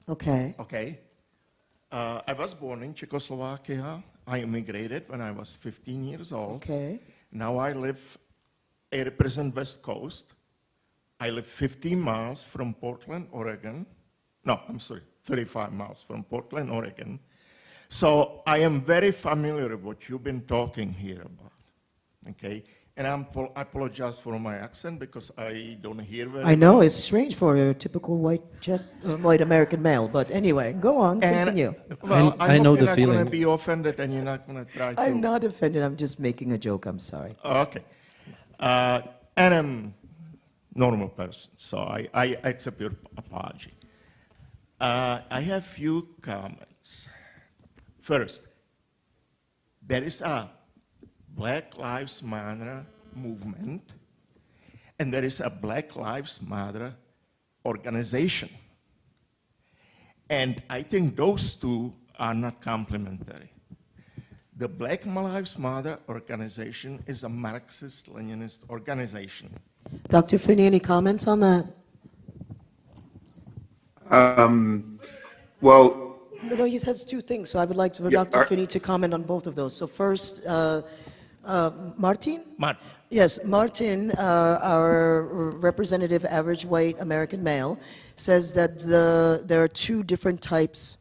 Okay. Okay. I was born in Czechoslovakia. I immigrated when I was 15 years old. Okay. Now I represent West Coast. I live 15 miles from Portland, Oregon. No, I'm sorry, 35 miles from Portland, Oregon. So I am very familiar with what you've been talking here about, okay? And I apologize for my accent because I don't hear very I know, well. it's strange for a typical white American male, but anyway, go on, continue. Well, I know hope the you're not feeling. going to be offended and you're not going to try to... I'm not offended, I'm just making a joke, I'm sorry. Okay. And I'm a normal person, so I accept your apology. I have few comments. First, there is a Black Lives Matter movement, and there is a Black Lives Matter organization. And I think those two are not complementary. The Black Lives Matter organization is a Marxist-Leninist organization. Dr. Finney, any comments on that? Well, No, he has two things, so I would like for Yeah, Dr. Finney to comment on both of those. So first, Martin? Martin. Yes, Martin, our representative average white American male, says that there are two different types.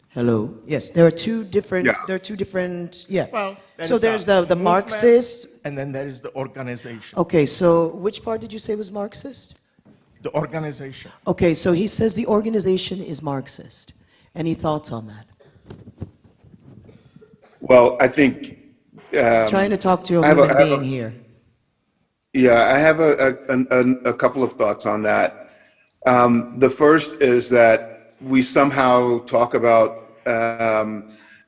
Hello? Yes, there are two different, Yeah. Well, So there's the movement, Marxist. and then there is the organization. Okay, so which part did you say was Marxist? The organization. Okay, so he says the organization is Marxist. Any thoughts on that? well, I think. Trying to talk to a I have a- human I have a- being here. Yeah, I have a couple of thoughts on that. The first is that we somehow talk about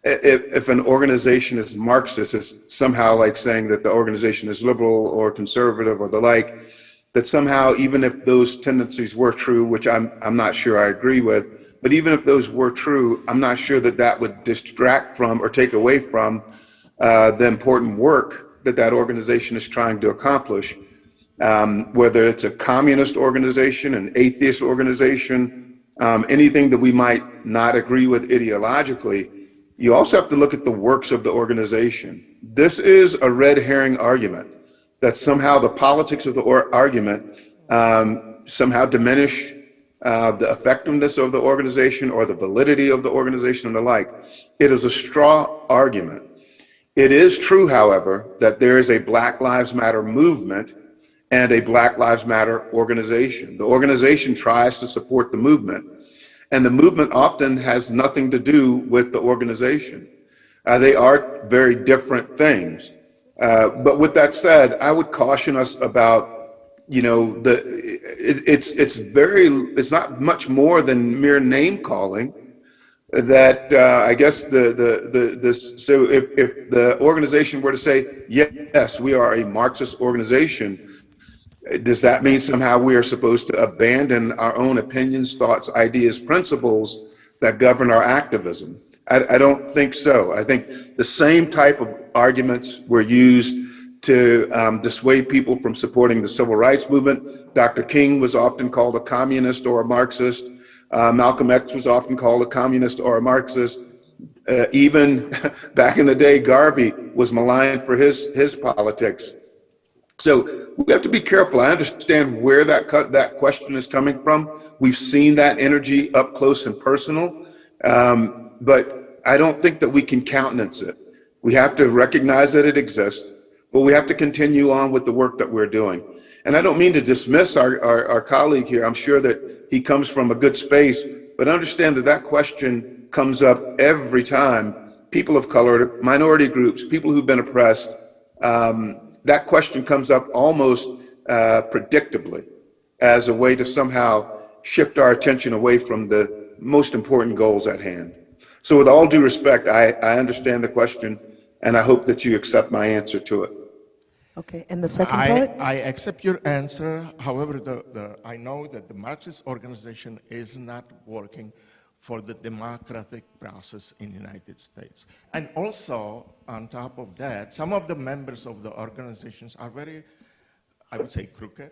if an organization is Marxist, it's somehow like saying that the organization is liberal or conservative or the like, that somehow even if those tendencies were true, which I'm not sure I agree with, but even if those were true, I'm not sure that that would distract from or take away from the important work that that organization is trying to accomplish. Whether it's a communist organization, an atheist organization, anything that we might not agree with ideologically, you also have to look at the works of the organization. This is a red herring argument that somehow the politics of the argument somehow diminish the effectiveness of the organization or the validity of the organization and the like. It is a straw argument. It is true, however, that there is a Black Lives Matter movement and a Black Lives Matter organization. The organization tries to support the movement, and the movement often has nothing to do with the organization. They are very different things. But with that said, I would caution us about, it's not much more than mere name calling. That I guess so if the organization were to say, yes, we are a Marxist organization, does that mean somehow we are supposed to abandon our own opinions, thoughts, ideas, principles that govern our activism? I don't think so. I think the same type of arguments were used to dissuade people from supporting the civil rights movement. Dr. King was often called a communist or a Marxist. Malcolm X was often called a communist or a Marxist. Even back in the day, Garvey was maligned for his politics. So we have to be careful. I understand where that question is coming from. We've seen that energy up close and personal, but I don't think that we can countenance it. We have to recognize that it exists, but we have to continue on with the work that we're doing. And I don't mean to dismiss our colleague here. I'm sure that he comes from a good space, but understand that that question comes up every time people of color, minority groups, people who've been oppressed, that question comes up almost predictably as a way to somehow shift our attention away from the most important goals at hand. So with all due respect, I understand the question, and I hope that you accept my answer to it. Okay, and the second part? I accept your answer. However, I know that the Marxist organization is not working for the democratic process in the United States. And also, on top of that, some of the members of the organizations are very, I would say, crooked.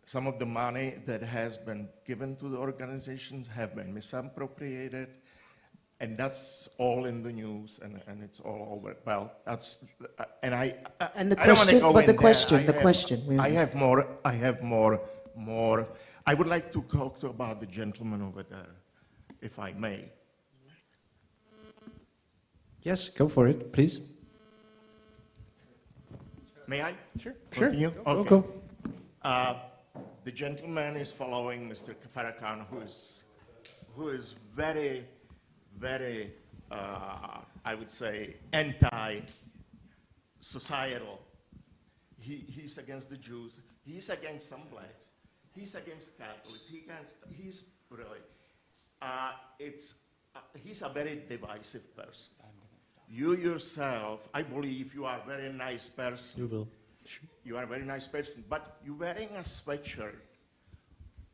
Some of the money that has been given to the organizations have been misappropriated. and that's all in the news, and it's all over. Well, that's, and And the I don't wanna question, go but in the there. question. I have more. I would like to talk about the gentleman over there, if I may. Yes, go for it, please. May I? Sure. Continue? Go, Okay. go. The gentleman is following Mr. Farrakhan, who is very, very, I would say, anti-societal. He's against the Jews. He's against some blacks. He's against Catholics. He's really, he's a very divisive person. You yourself, I believe you are a very nice person. You will. You are a very nice person, but you're wearing a sweatshirt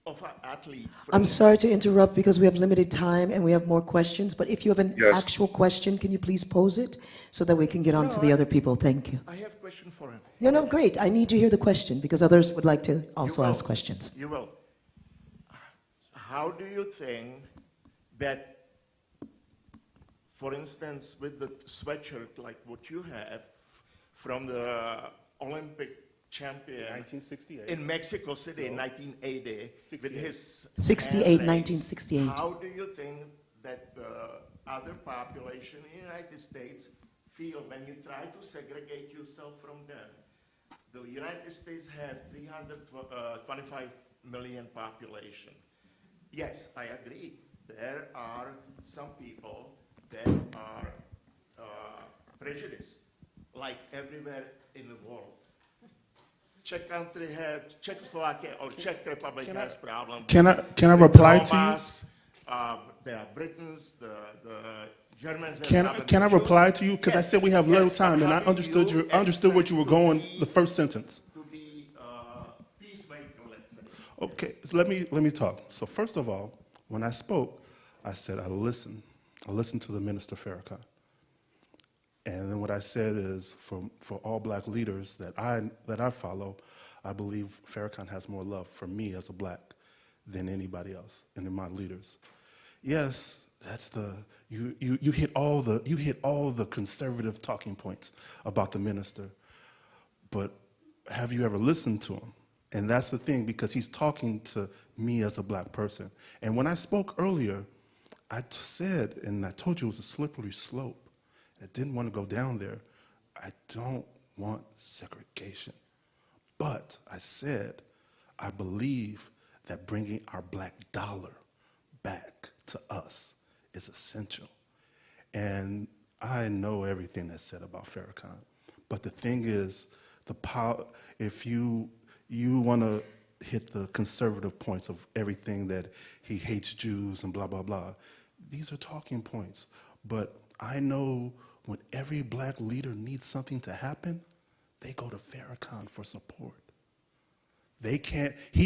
of an athlete. I'm sorry to interrupt because we have limited time and we have more questions, but if you have an Yes. actual question, can you please pose it so that we can get on to the other people? Thank you. I have a question for him. No, great. I need to hear the question because others would like to also You will. ask questions. You will. How do you think that, for instance, with the sweatshirt like what you have from the Olympic champion 1968. in Mexico City in 1980 with his 68, hand raised, 1968. how do you think that the other population in the United States feel when you try to segregate yourself from them? The United States have 325 million population. Yes, I agree. There are some people that are prejudiced, like everywhere in the world. Czechoslovakia or Czech Republic has problems. Can I with reply the to you? Romas, there are Britons, the Germans. have Can problems I with reply Jews. to you? Because I Yes, said we have little yes, but time, and how I do understood you understood what you were expect going. to The first sentence. To be peacemaker, let's say. Okay, so let me talk. So first of all, when I spoke, I said I listened. I listened to the Minister Farrakhan. And then what I said is, for all black leaders that I follow, I believe Farrakhan has more love for me as a black than anybody else, and in my leaders. Yes, that's you hit all the conservative talking points about the minister, but have you ever listened to him? And that's the thing, because he's talking to me as a black person. And when I spoke earlier, I said, and I told you it was a slippery slope. I didn't want to go down there. I don't want segregation. But I said, I believe that bringing our black dollar back to us is essential. And I know everything that's said about Farrakhan. But the thing is, the power, if you want to hit the conservative points of everything that he hates Jews and blah, blah, blah, these are talking points. But I know when every black leader needs something to happen, they go to Farrakhan for support. He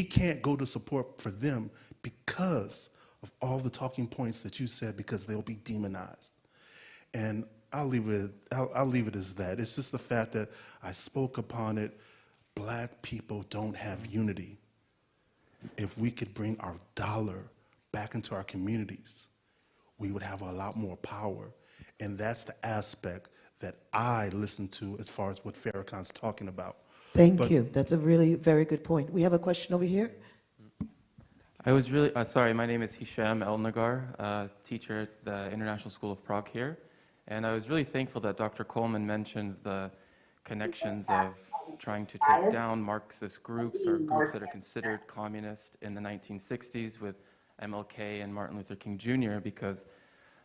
can't go to support for them because of all the talking points that you said, because they'll be demonized. And I'll leave it as that. It's just the fact that I spoke upon it. Black people don't have unity. If we could bring our dollar back into our communities, we would have a lot more power. And that's the aspect that I listen to as far as what Farrakhan's talking about. Thank you. That's a really very good point. We have a question over here. I was really, sorry, my name is Hisham Elnagar, teacher at the International School of Prague here. And I was really thankful that Dr. Coleman mentioned the connections of trying to take down Marxist groups or groups that are considered communist in the 1960s with MLK and Martin Luther King Jr., because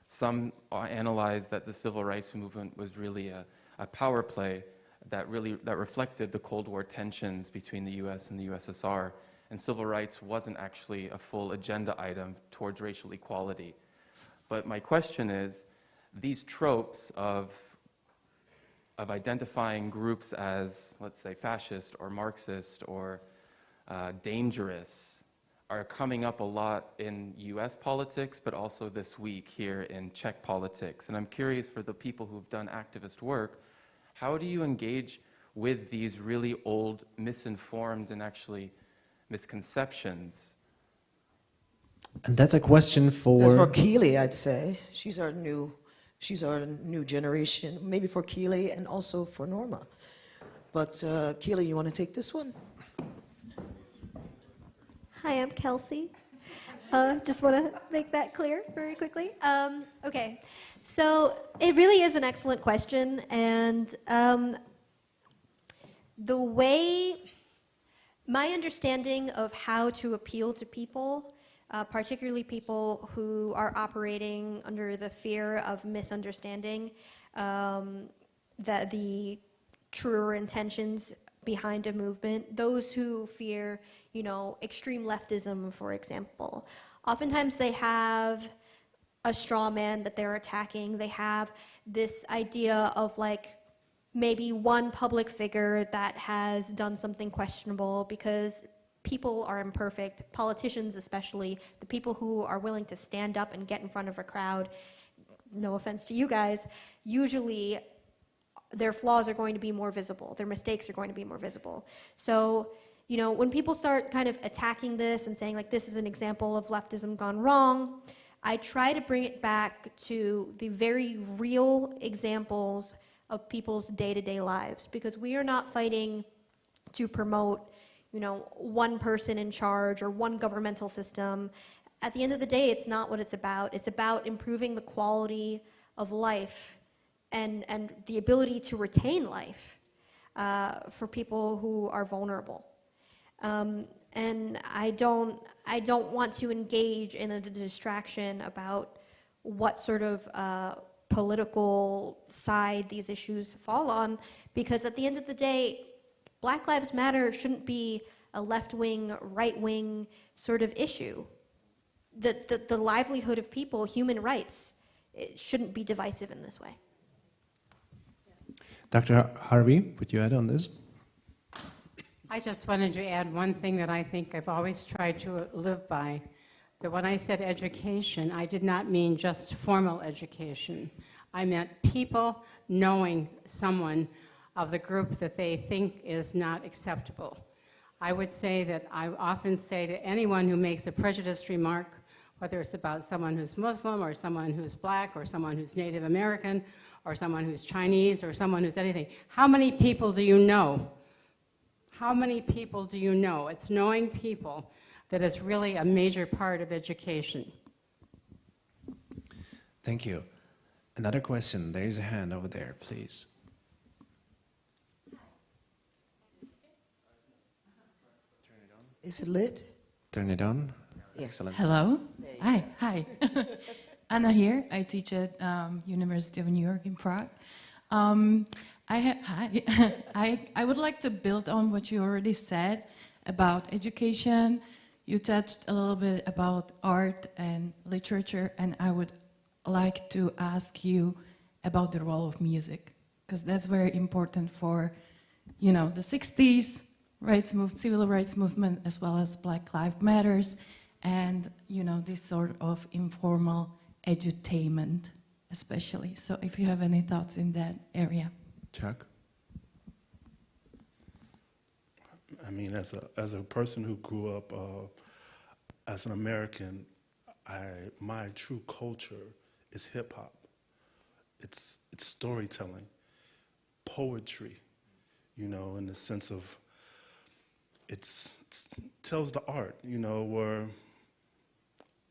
some analyzed that the civil rights movement was really a power play that reflected the Cold War tensions between the US and the USSR, and civil rights wasn't actually a full agenda item towards racial equality. But my question is, these tropes of identifying groups as, let's say, fascist or Marxist or dangerous are coming up a lot in US politics, but also this week here in Czech politics. And I'm curious, for the people who've done activist work, how do you engage with these really old, misinformed, and actually misconceptions? And that's a question For Keely, I'd say. She's our new generation, maybe for Keely and also for Norma. But Keely, you want to take this one? Hi, I'm Kelsey. Just want to make that clear very quickly. Okay, so it really is an excellent question, and the way, my understanding of how to appeal to people, particularly people who are operating under the fear of misunderstanding that the truer intentions behind a movement, those who fear, extreme leftism, for example. Oftentimes they have a straw man that they're attacking. They have this idea of maybe one public figure that has done something questionable, because people are imperfect, politicians especially, the people who are willing to stand up and get in front of a crowd, no offense to you guys, usually their flaws are going to be more visible, their mistakes are going to be more visible. So, when people start kind of attacking this and saying this is an example of leftism gone wrong, I try to bring it back to the very real examples of people's day-to-day lives, because we are not fighting to promote, one person in charge or one governmental system. At the end of the day, it's not what it's about. It's about improving the quality of life and the ability to retain life for people who are vulnerable. And I don't want to engage in a distraction about what sort of political side these issues fall on, because at the end of the day, Black Lives Matter shouldn't be a left-wing, right-wing sort of issue. The livelihood of people, human rights, it shouldn't be divisive in this way. Dr. Harvey, would you add on this? I just wanted to add one thing that I think I've always tried to live by. That when I said education, I did not mean just formal education. I meant people knowing someone of the group that they think is not acceptable. I would say that I often say to anyone who makes a prejudiced remark, whether it's about someone who's Muslim or someone who's black or someone who's Native American or someone who's Chinese or someone who's anything, how many people do you know? How many people do you know? It's knowing people that is really a major part of education. Thank you. Another question. There's a hand over there, please. Is it lit? Turn it on. Yeah. Excellent. Hello. Hi. Anna here. I teach at University of New York in Prague. I would like to build on what you already said about education. You touched a little bit about art and literature, and I would like to ask you about the role of music, because that's very important for, the 60s civil rights movement, as well as Black Lives Matters, and, this sort of informal edutainment, especially. So if you have any thoughts in that area. Chuck? I mean, as a person who grew up as an American, my true culture is hip hop. It's storytelling, poetry, in the sense of it tells the art, where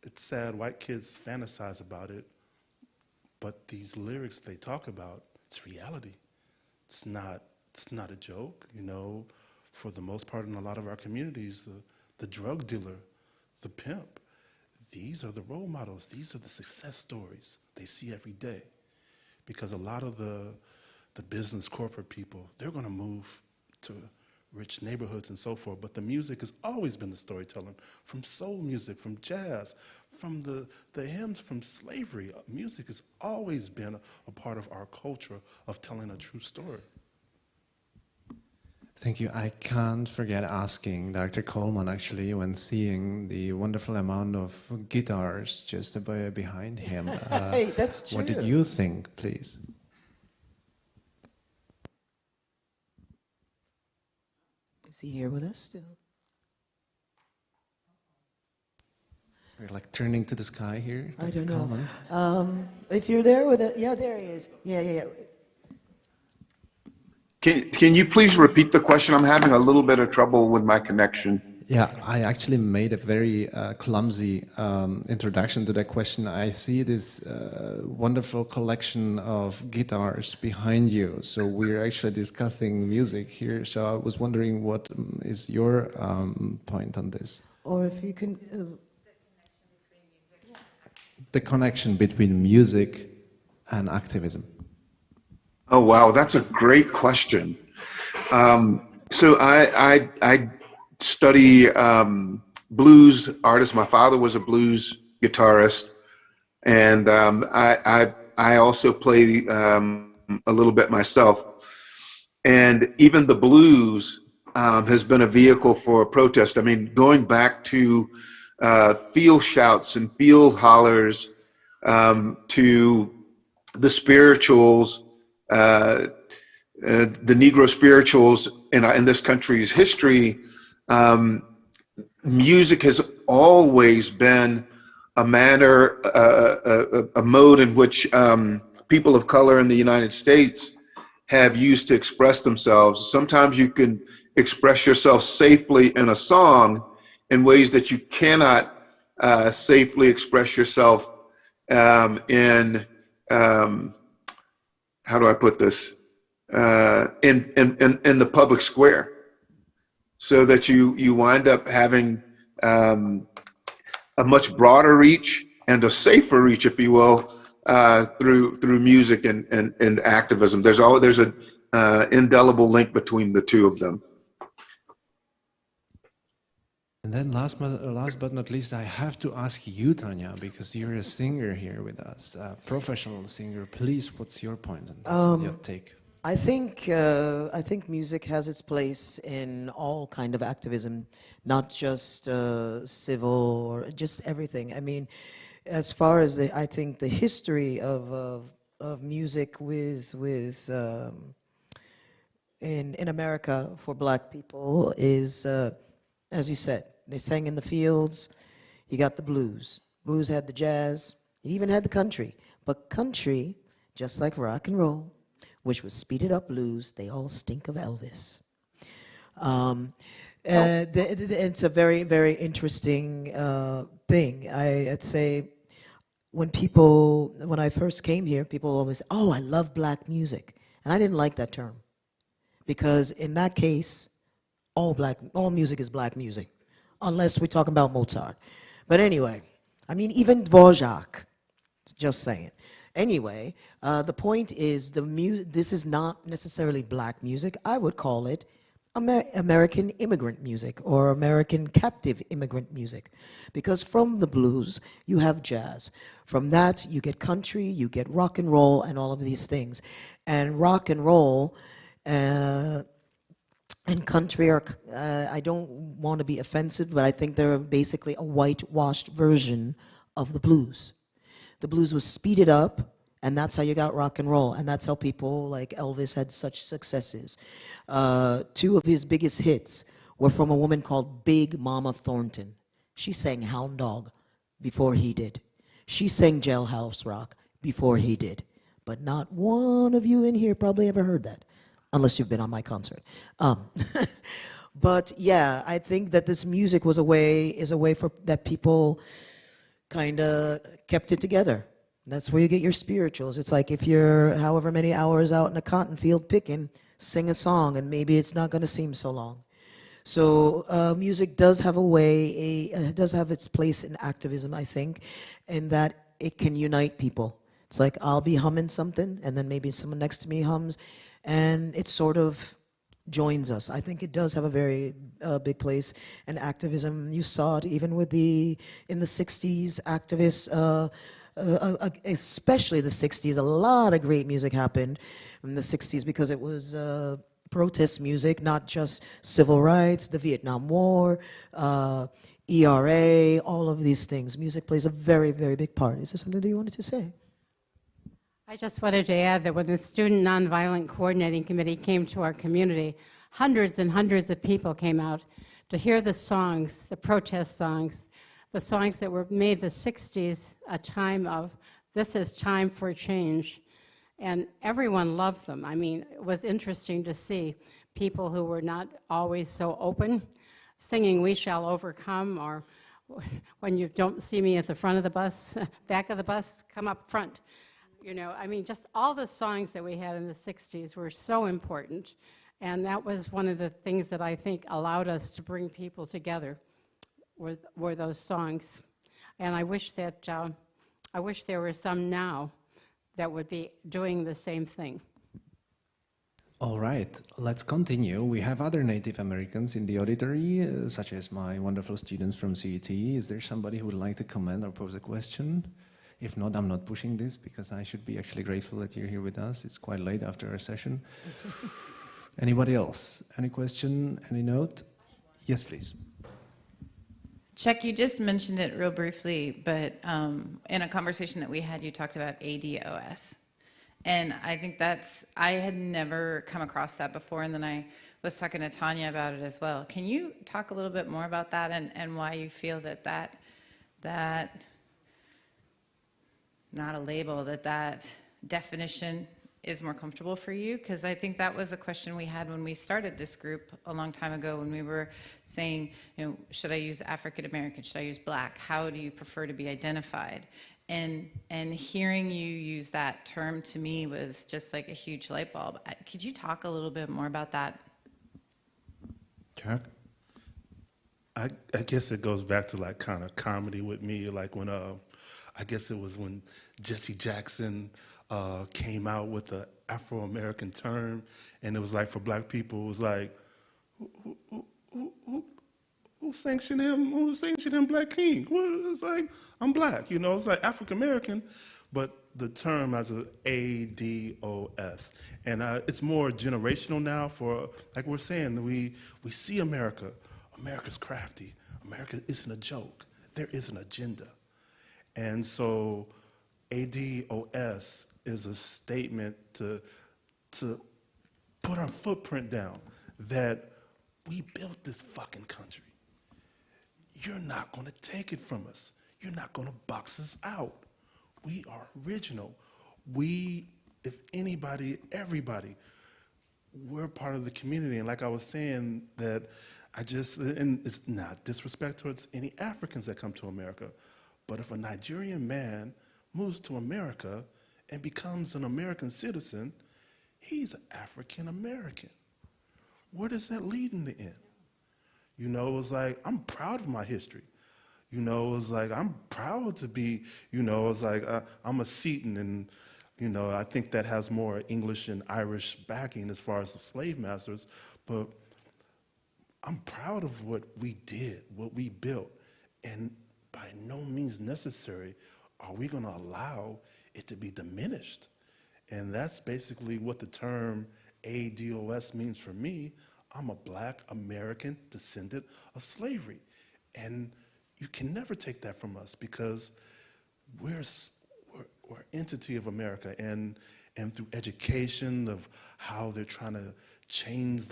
it's sad white kids fantasize about it, but these lyrics they talk about, it's reality. It's not a joke, For the most part, in a lot of our communities, the drug dealer, the pimp, these are the role models. These are the success stories they see every day. Because a lot of the business corporate people, they're going to move to rich neighborhoods and so forth. But the music has always been the storytelling, from soul music, from jazz, from the hymns from slavery. Music has always been a part of our culture of telling a true story. Thank you. I can't forget asking Dr. Coleman, actually, when seeing the wonderful amount of guitars just behind him. Hey, that's true. What did you think, please? Is he here with us still? We're like turning to the sky here. I don't Coleman. know. If you're there with it, yeah, there he is. Yeah. Can you please repeat the question? I'm having a little bit of trouble with my connection. Yeah, I actually made a very clumsy introduction to that question. I see this wonderful collection of guitars behind you. So we're actually discussing music here. So I was wondering what is your point on this? Or if you can... The connection between music and activism. Oh, wow, that's a great question. So I study blues artists. My father was a blues guitarist, and I also play a little bit myself. And even the blues has been a vehicle for protest. I mean, going back to field shouts and field hollers, to the spirituals, the Negro spirituals in this country's history. Music has always been a manner, a mode in which people of color in the United States have used to express themselves. Sometimes you can express yourself safely in a song in ways that you cannot safely express yourself in, how do I put this, in the public square. So that you wind up having a much broader reach and a safer reach, if you will, through music and activism. There's an indelible link between the two of them. And then last but not least, I have to ask you, Tanya, because you're a singer here with us, a professional singer. Please, what's your point on this, your take? I think music has its place in all kind of activism, not just civil or just everything. I mean, as far as I think the history of music in America for Black people is, as you said, they sang in the fields. You got the blues. Blues had the jazz. It even had the country. But country, just like rock and roll, which was speeded up blues, they all stink of Elvis. It's a very, very interesting thing. I'd say when I first came here, people always, oh, I love Black music. And I didn't like that term. Because in that case, all music is Black music, unless we're talking about Mozart. But anyway, I mean, even Dvorak, just saying. Anyway, the point is, this is not necessarily Black music. I would call it American immigrant music or American captive immigrant music. Because from the blues, you have jazz. From that, you get country, you get rock and roll, and all of these things. And rock and roll and country are, I don't want to be offensive, but I think they're basically a whitewashed version of the blues. The blues was speeded up, and that's how you got rock and roll, and that's how people like Elvis had such successes. Two of his biggest hits were from a woman called Big Mama Thornton. She sang Hound Dog before he did. She sang Jailhouse Rock before he did. But not one of you in here probably ever heard that, unless you've been on my concert. But yeah, I think that this music is a way for that people kind of kept it together. That's where you get your spirituals. It's like if you're however many hours out in a cotton field picking, sing a song, and maybe it's not going to seem so long. So music does have a way, it does have its place in activism, I think, in that it can unite people. It's like I'll be humming something, and then maybe someone next to me hums, and it sort of joins us. I think it does have a very big place in activism. You saw it even with in the 60s, activists, especially the 60s, a lot of great music happened in the 60s because it was protest music, not just civil rights, the Vietnam War, ERA, all of these things. Music plays a very, very big part. Is there something that you wanted to say? I just wanted to add that when the Student Nonviolent Coordinating Committee came to our community, hundreds and hundreds of people came out to hear the songs, the protest songs, the songs that were made the 60s a time of, this is time for change. And everyone loved them. I mean, it was interesting to see people who were not always so open singing We Shall Overcome, or when you don't see me at the front of the bus, back of the bus, come up front. You know, I mean, just all the songs that we had in the 60s were so important. And that was one of the things that I think allowed us to bring people together, were those songs. And I wish that, I wish there were some now that would be doing the same thing. All right, let's continue. We have other Native Americans in the auditory, such as my wonderful students from CET. Is there somebody who would like to comment or pose a question? If not, I'm not pushing this because I should be actually grateful that you're here with us. It's quite late after our session. Anybody else? Any question, any note? Yes, please. Chuck, you just mentioned it real briefly, but in a conversation that we had, you talked about ADOS. And I think I had never come across that before, and then I was talking to Tanya about it as well. Can you talk a little bit more about that and why you feel that not a label, that definition is more comfortable for you? Because I think that was a question we had when we started this group a long time ago, when we were saying, you know, should I use African American? Should I use Black? How do you prefer to be identified? And hearing you use that term to me was just like a huge light bulb. Could you talk a little bit more about that? Chuck? I guess it goes back to like kind of comedy with me, like when I guess it was when Jesse Jackson came out with the Afro-American term, and it was like for Black people, it was like, who sanctioned him? Who sanctioned him, Black King? Well, it's like, I'm Black, you know, it's like African American, but the term as a ADOS. And it's more generational now for, like we're saying, we see America. America's crafty. America isn't a joke. There is an agenda. And so ADOS is a statement to put our footprint down, that we built this fucking country. You're not going to take it from us. You're not going to box us out. We are original. We, if anybody, everybody, we're part of the community. And like I was saying, that and it's not disrespect towards any Africans that come to America, but if a Nigerian man moves to America and becomes an American citizen, he's African American. Where does that lead in the end? You know, it was like, I'm proud of my history. You know, it was like, I'm proud to be, you know, it was like, I'm a Seton, and, you know, I think that has more English and Irish backing as far as the slave masters, but I'm proud of what we did, what we built, and by no means necessary are we going to allow it to be diminished. And that's basically what the term ADOS means for me. I'm a Black American descendant of slavery. And you can never take that from us, because we're entity of America. And through education of how they're trying to change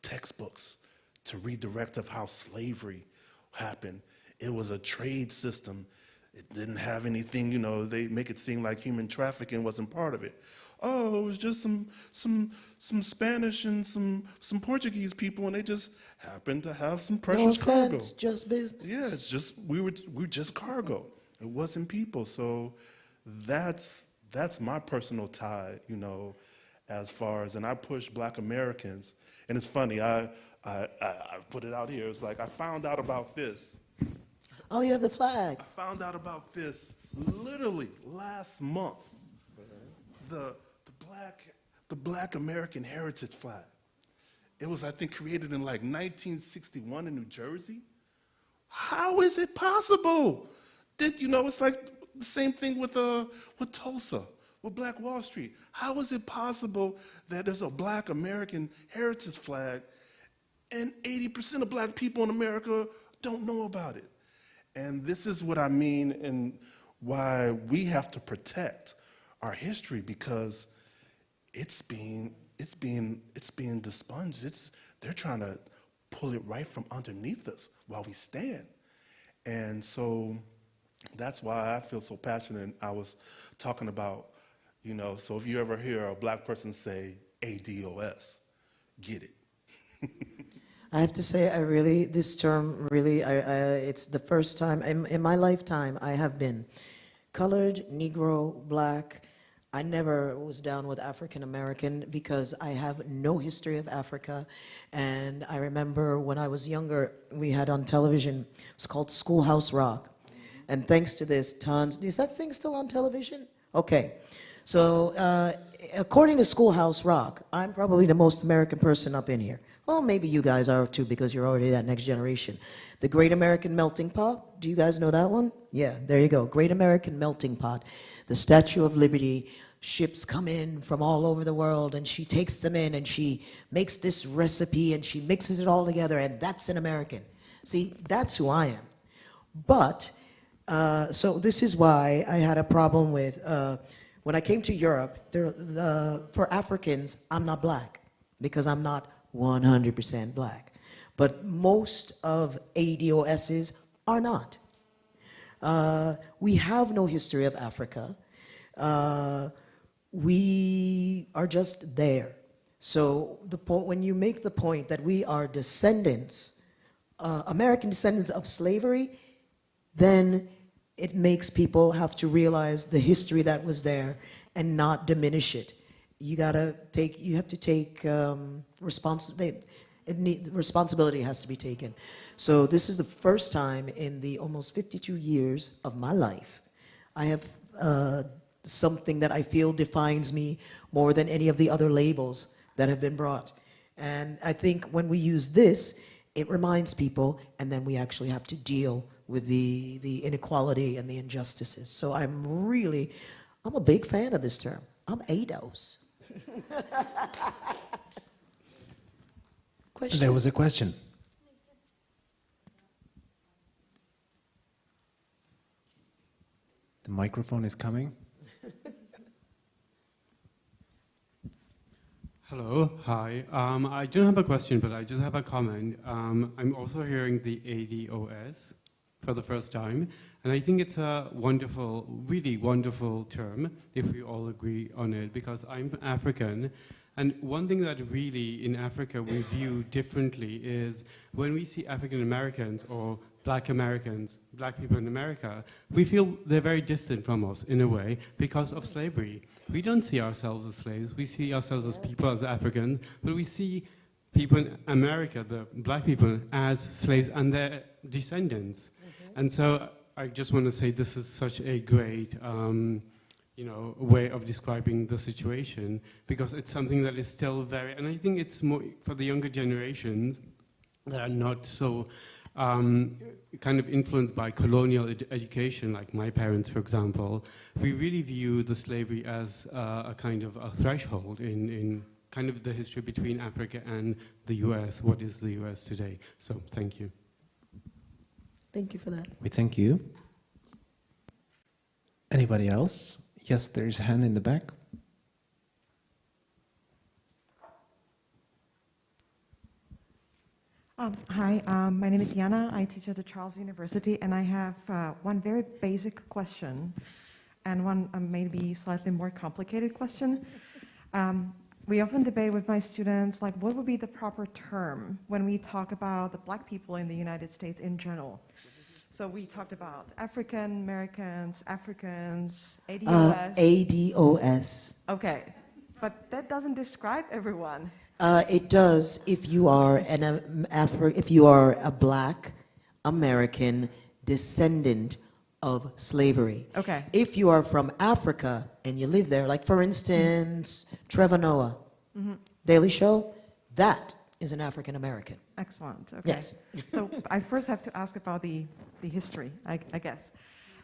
textbooks to redirect of how slavery happened. It was a trade system. It didn't have anything, you know, they make it seem like human trafficking wasn't part of it. Oh, it was just some Spanish and some Portuguese people, and they just happened to have some precious cargo. It's just business. Yeah, it's just we were just cargo. It wasn't people. So that's my personal tie, you know, as far as, and I push Black Americans. And it's funny, I put it out here. It's like I found out about this. Oh, you have the flag. I found out about this literally last month. The Black American Heritage flag. It was, I think, created in like 1961 in New Jersey. How is it possible? You know, it's like the same thing with Tulsa, with Black Wall Street. How is it possible that there's a Black American Heritage flag and 80% of Black people in America don't know about it? And this is what I mean, and why we have to protect our history, because it's being desponged. They're trying to pull it right from underneath us while we stand. And so that's why I feel so passionate. I was talking about, you know, so if you ever hear a black person say ADOS, get it. I have to say, this term really, it's the first time in my lifetime I have been colored, Negro, black. I never was down with African American because I have no history of Africa. And I remember when I was younger, we had on television, it's called Schoolhouse Rock. And thanks to this, is that thing still on television? Okay. So according to Schoolhouse Rock, I'm probably the most American person up in here. Well, maybe you guys are too because you're already that next generation. The Great American Melting Pot, do you guys know that one? Yeah, there you go, Great American Melting Pot. The Statue of Liberty, ships come in from all over the world and she takes them in and she makes this recipe and she mixes it all together and that's an American. See, that's who I am. But, so this is why I had a problem with, when I came to Europe, for Africans, I'm not black because I'm not 100% black. But most of ADOSs are not. We have no history of Africa. We are just there. So when you make the point that we are descendants, American descendants of slavery, then it makes people have to realize the history that was there and not diminish it. You have to take responsibility has to be taken. So this is the first time in the almost 52 years of my life I have something that I feel defines me more than any of the other labels that have been brought. And I think when we use this, it reminds people, and then we actually have to deal with the inequality and the injustices. So I'm a big fan of this term. I'm ADOS. Question? There was a question. The microphone is coming. Hello, hi. I don't have a question, but I just have a comment. I'm also hearing the ADOS for the first time, and I think it's a wonderful, really wonderful term if we all agree on it, because I'm African, and one thing that really in Africa we view differently is when we see African Americans or black Americans, black people in America, we feel they're very distant from us in a way because of slavery. We don't see ourselves as slaves, we see ourselves as people, as Africans, but we see people in America, the black people, as slaves and their descendants. And so I just want to say this is such a great way of describing the situation, because it's something that is still very, and I think it's more for the younger generations that are not so kind of influenced by colonial education, like my parents, for example. We really view the slavery as a kind of a threshold in kind of the history between Africa and the US, what is the US today. So thank you. Thank you for that. We thank you. Anybody else? Yes, there's a hand in the back. Hi, my name is Yana. I teach at the Charles University, and I have one very basic question and one maybe slightly more complicated question. We often debate with my students, like, what would be the proper term when we talk about the black people in the United States in general? So we talked about African Americans, Africans, ADOS. ADOS. Okay, but that doesn't describe everyone. It does if you are if you are a black American descendant of slavery. Okay. If you are from Africa and you live there, like for instance, Trevor Noah, Daily Show, that is an African American. Excellent. Okay. Yes. So I first have to ask about the history, I guess.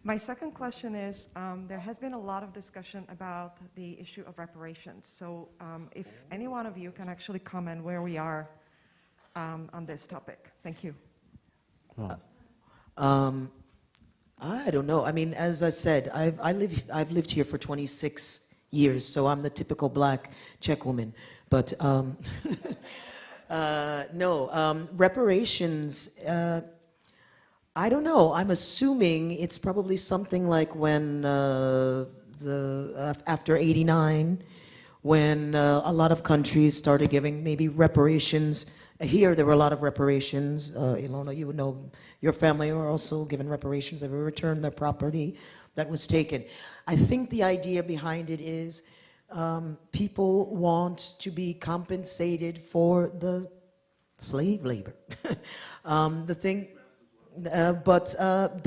My second question is, there has been a lot of discussion about the issue of reparations. So if any one of you can actually comment where we are on this topic. Thank you. I don't know. I mean, as I said, I've lived here for 26 years, so I'm the typical black Czech woman. But no, reparations, I don't know. I'm assuming it's probably something like when after '89, when a lot of countries started giving maybe reparations. Here, there were a lot of reparations. Ilona, you would know, your family were also given reparations. They were returned their property that was taken. I think the idea behind it is people want to be compensated for the slave labor. The thing, but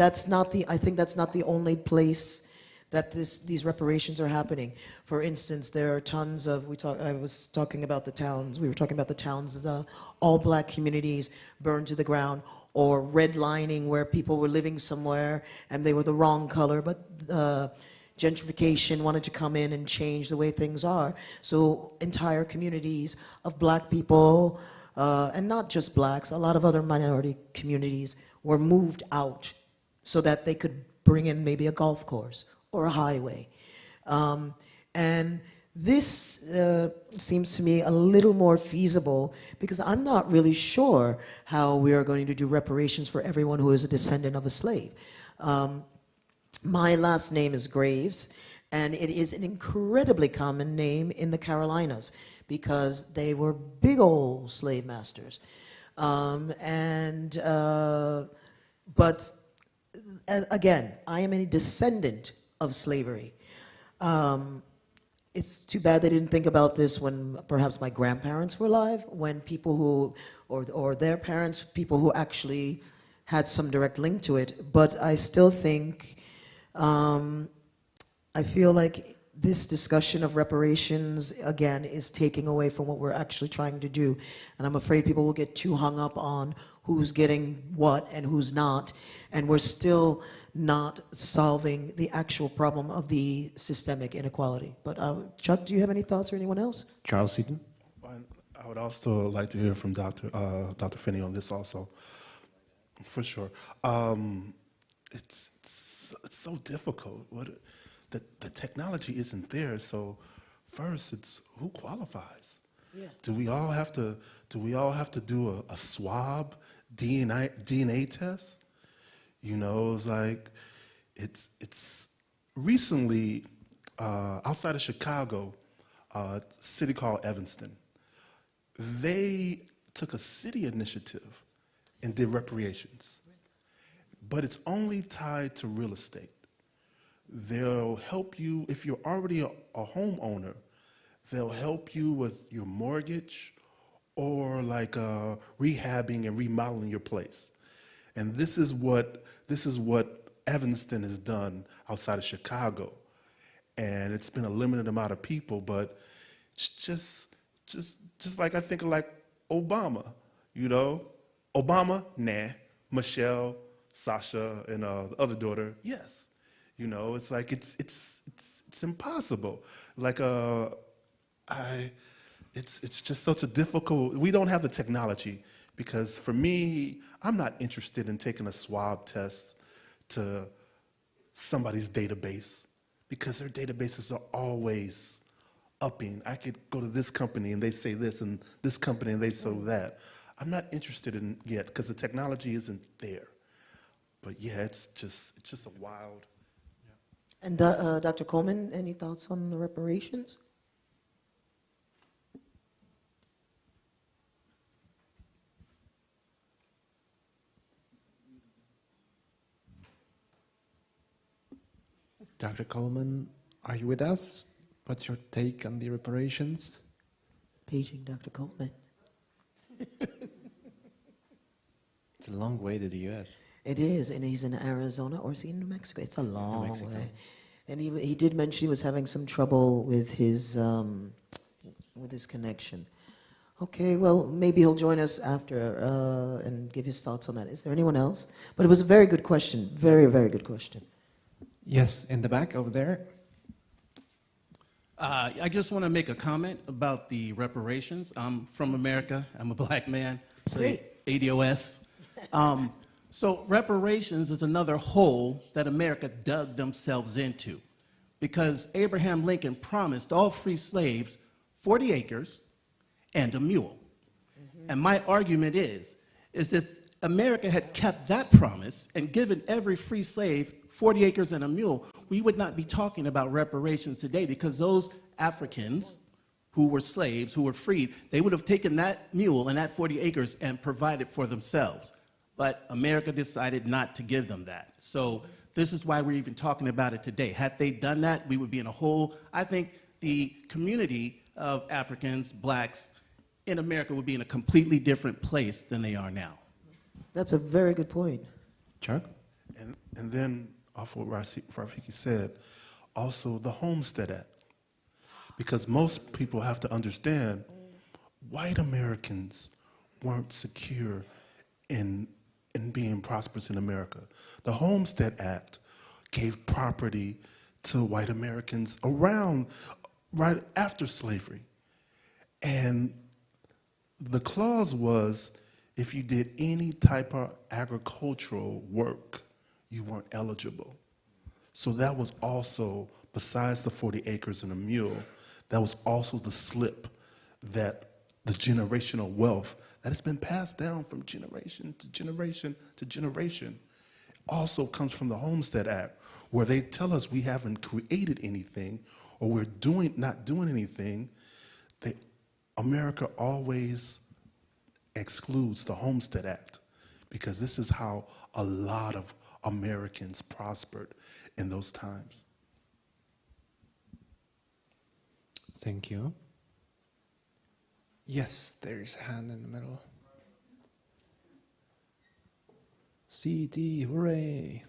that's not the. I think that's not the only place that these reparations are happening. For instance, there are tons of, I was talking about the towns, we were talking about the towns, the all black communities burned to the ground, or redlining where people were living somewhere and they were the wrong color, but gentrification wanted to come in and change the way things are. So entire communities of black people, and not just blacks, a lot of other minority communities were moved out so that they could bring in maybe a golf course or a highway. And this seems to me a little more feasible because I'm not really sure how we are going to do reparations for everyone who is a descendant of a slave. My last name is Graves, and it is an incredibly common name in the Carolinas because they were big old slave masters. But again, I am a descendant of slavery. It's too bad they didn't think about this when perhaps my grandparents were alive, when people who, or their parents, people who actually had some direct link to it. But I still think, I feel like this discussion of reparations, again, is taking away from what we're actually trying to do. And I'm afraid people will get too hung up on who's getting what and who's not. And we're still not solving the actual problem of the systemic inequality. But Chuck, do you have any thoughts, or anyone else? Charles Seaton? I would also like to hear from Dr. Finney on this also, for sure. It's so difficult. The technology isn't there, so first it's who qualifies. Yeah. Do we all have to do a swab DNA test? You know, it's like it's recently outside of Chicago, a city called Evanston. They took a city initiative and did reparations, but it's only tied to real estate. They'll help you if you're already a homeowner. They'll help you with your mortgage or like rehabbing and remodeling your place. And this is what Evanston has done outside of Chicago. And it's been a limited amount of people, but it's just like I think of like Obama, you know? Obama, nah. Michelle, Sasha, and the other daughter, yes. You know, it's like it's impossible. Like it's just such a difficult. We don't have the technology because for me, I'm not interested in taking a swab test to somebody's database because their databases are always upping. I could go to this company and they say this, and this company and they say that. I'm not interested in yet because the technology isn't there. But yeah, it's just a wild. And Dr. Coleman, any thoughts on the reparations? Dr. Coleman, are you with us? What's your take on the reparations? Paging Dr. Coleman. It's a long way to the U.S. It is, and he's in Arizona, or is he in New Mexico? It's a long way. And he did mention he was having some trouble with his connection. Okay, well, maybe he'll join us after and give his thoughts on that. Is there anyone else? But it was a very good question, very, very good question. Yes, in the back over there. I just want to make a comment about the reparations. I'm from America. I'm a black man. So ADOS. So reparations is another hole that America dug themselves into because Abraham Lincoln promised all free slaves 40 acres and a mule. Mm-hmm. And my argument is that America had kept that promise and given every free slave 40 acres and a mule, we would not be talking about reparations today, because those Africans who were slaves, who were freed, they would have taken that mule and that 40 acres and provided for themselves. But America decided not to give them that. So this is why we're even talking about it today. Had they done that, we would be in a whole, I think the community of Africans, blacks in America would be in a completely different place than they are now. That's a very good point. Chuck? And then, off what Rafiki said, also the Homestead Act. Because most people have to understand, white Americans weren't secure in being prosperous in America. The Homestead Act gave property to white Americans around, right after slavery. And the clause was, if you did any type of agricultural work, you weren't eligible. So that was also, besides the 40 acres and a mule, that was also the slip that the generational wealth that has been passed down from generation to generation to generation also comes from the Homestead Act, where they tell us we haven't created anything or we're not doing anything. America always excludes the Homestead Act, because this is how a lot of Americans prospered in those times. Thank you. Yes, there's a hand in the middle. CT, hooray!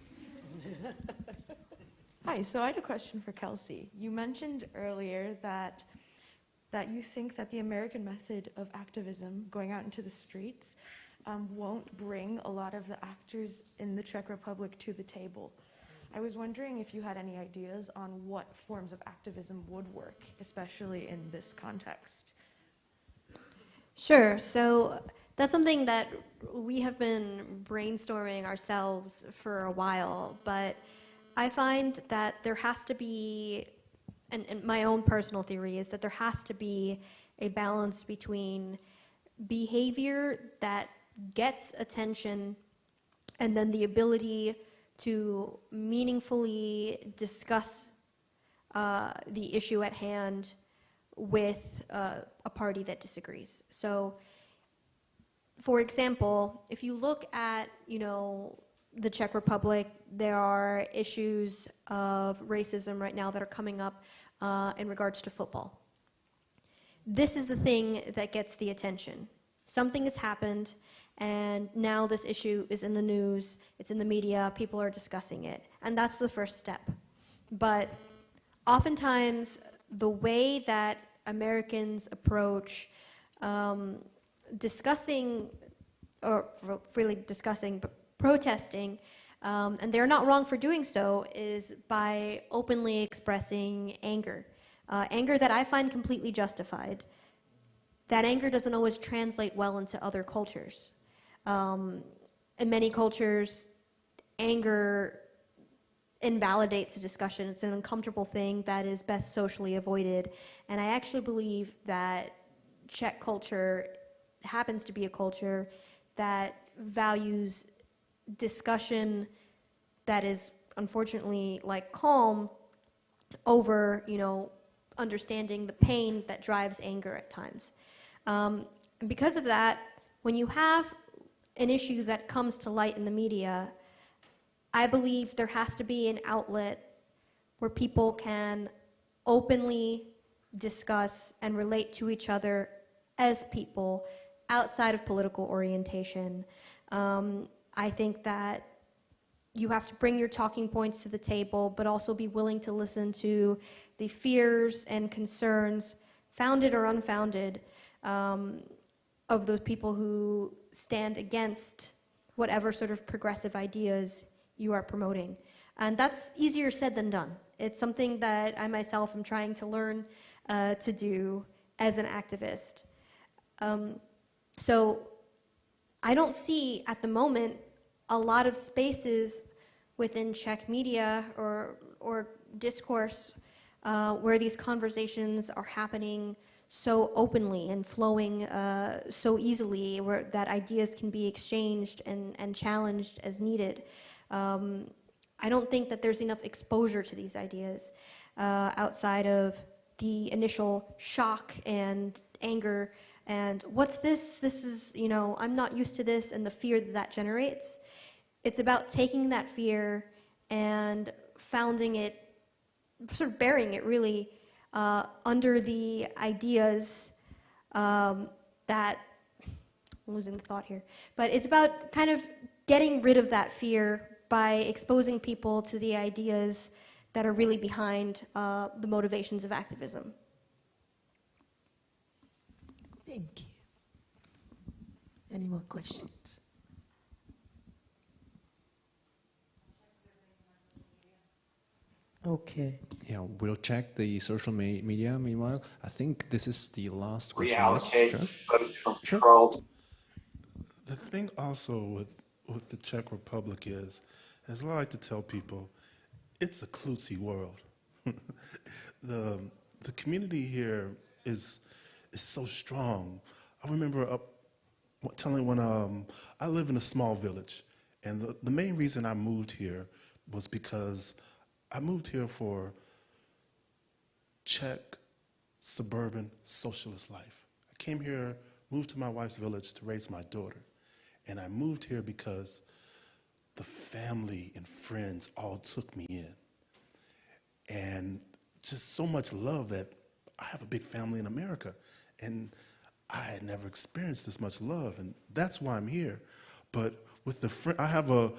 Hi, so I had a question for Kelsey. You mentioned earlier that you think that the American method of activism, going out into the streets, won't bring a lot of the actors in the Czech Republic to the table. I was wondering if you had any ideas on what forms of activism would work, especially in this context. Sure. So that's something that we have been brainstorming ourselves for a while, but I find that there has to be, and my own personal theory is that there has to be a balance between behavior that gets attention and then the ability to meaningfully discuss the issue at hand with a party that disagrees. So, for example, if you look at, the Czech Republic, there are issues of racism right now that are coming up in regards to football. This is the thing that gets the attention. Something has happened, and now this issue is in the news, it's in the media, people are discussing it, and that's the first step. But oftentimes, the way that Americans approach discussing, or really discussing, but protesting, and they're not wrong for doing so, is by openly expressing anger. Anger that I find completely justified. That anger doesn't always translate well into other cultures. In many cultures, anger invalidates a discussion. It's an uncomfortable thing that is best socially avoided. And I actually believe that Czech culture happens to be a culture that values discussion that is unfortunately like calm over, understanding the pain that drives anger at times. And because of that, when you have an issue that comes to light in the media, I believe there has to be an outlet where people can openly discuss and relate to each other as people outside of political orientation. I think that you have to bring your talking points to the table, but also be willing to listen to the fears and concerns, founded or unfounded, of those people who stand against whatever sort of progressive ideas you are promoting. And that's easier said than done. It's something that I myself am trying to learn to do as an activist. So I don't see at the moment a lot of spaces within Czech media or discourse where these conversations are happening so openly and flowing so easily, where that ideas can be exchanged and challenged as needed. I don't think that there's enough exposure to these ideas outside of the initial shock and anger and what's this? This is, you know, I'm not used to this, and the fear that that generates. It's about taking that fear and founding it, sort of burying it really under the ideas that, I'm losing the thought here, but it's about kind of getting rid of that fear by exposing people to the ideas that are really behind the motivations of activism. Thank you. Any more questions? Okay. Yeah, we'll check the social media meanwhile. I think this is the last question. Reallocate Sure. controlled. The thing also with the Czech Republic is, as I like to tell people, it's a klutzy world. The community here is so strong. I remember telling when I live in a small village, and the main reason I moved here was because I moved here for Czech suburban socialist life. I came here, moved to my wife's village to raise my daughter, and I moved here because the family and friends all took me in. And just so much love that I have a big family in America, and I had never experienced this much love, and that's why I'm here. But with I have a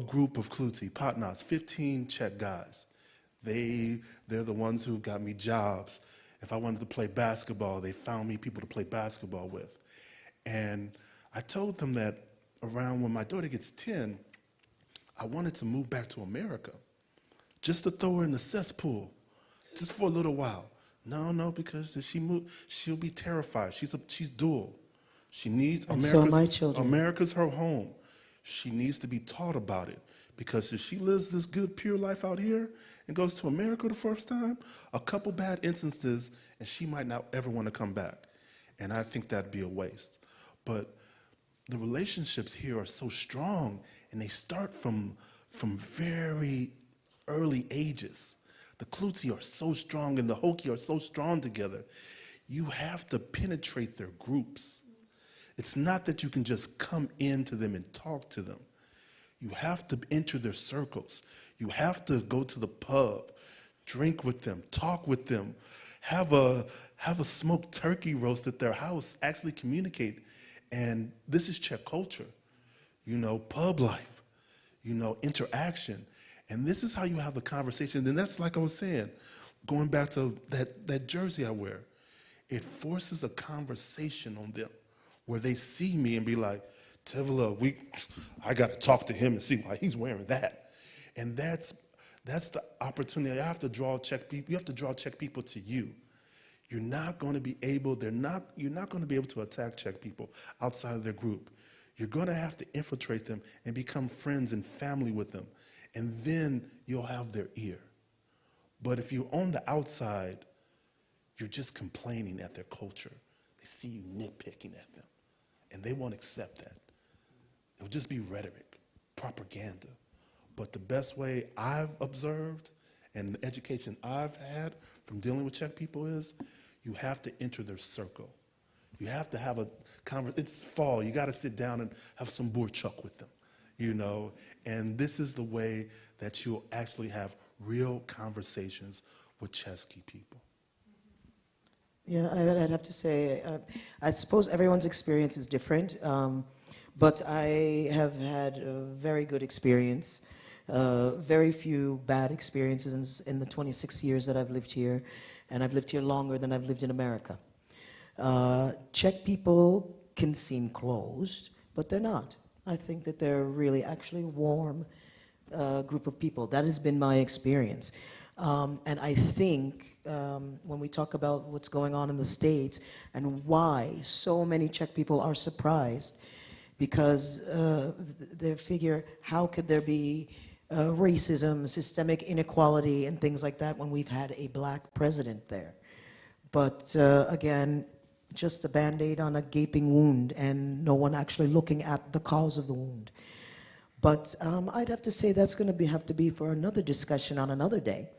group of Kluti, Patnas, 15 Czech guys. They're the ones who got me jobs. If I wanted to play basketball, they found me people to play basketball with. And I told them that around when my daughter gets 10, I wanted to move back to America, just to throw her in the cesspool, just for a little while. No, because if she moves, she'll be terrified. She's dual. She needs America's her home. She needs to be taught about it, because if she lives this good, pure life out here and goes to America the first time, a couple bad instances, and she might not ever want to come back. And I think that'd be a waste. But the relationships here are so strong, and they start from very early ages. The Klutsi are so strong, and the Hoki are so strong together. You have to penetrate their groups. It's not that you can just come into them and talk to them. You have to enter their circles. You have to go to the pub, drink with them, talk with them, have a smoked turkey roast at their house, actually communicate. And this is Czech culture, pub life, interaction. And this is how you have the conversation. And that's like I was saying, going back to that jersey I wear, it forces a conversation on them where they see me and be like, Tevila, I got to talk to him and see why he's wearing that. And that's the opportunity. I have to draw Czech people. You have to draw Czech people to you. You're not going to be able. You're not going to be able to attack Czech people outside of their group. You're going to have to infiltrate them and become friends and family with them, and then you'll have their ear. But if you're on the outside, you're just complaining at their culture. They see you nitpicking at them, and they won't accept that. It'll just be rhetoric, propaganda. But the best way I've observed, and the education I've had from dealing with Czech people, is you have to enter their circle. You have to have a conversation. It's fall. You got to sit down and have some burchak with them, And this is the way that you'll actually have real conversations with Česky people. Yeah, I'd have to say, I suppose everyone's experience is different, but I have had a very good experience, very few bad experiences in the 26 years that I've lived here, and I've lived here longer than I've lived in America. Czech people can seem closed, but they're not. I think that they're really actually warm group of people. That has been my experience. And I think when we talk about what's going on in the States and why so many Czech people are surprised, because they figure, how could there be racism, systemic inequality, and things like that when we've had a black president there? But again, just a Band-Aid on a gaping wound and no one actually looking at the cause of the wound. But I'd have to say that's going to have to be for another discussion on another day.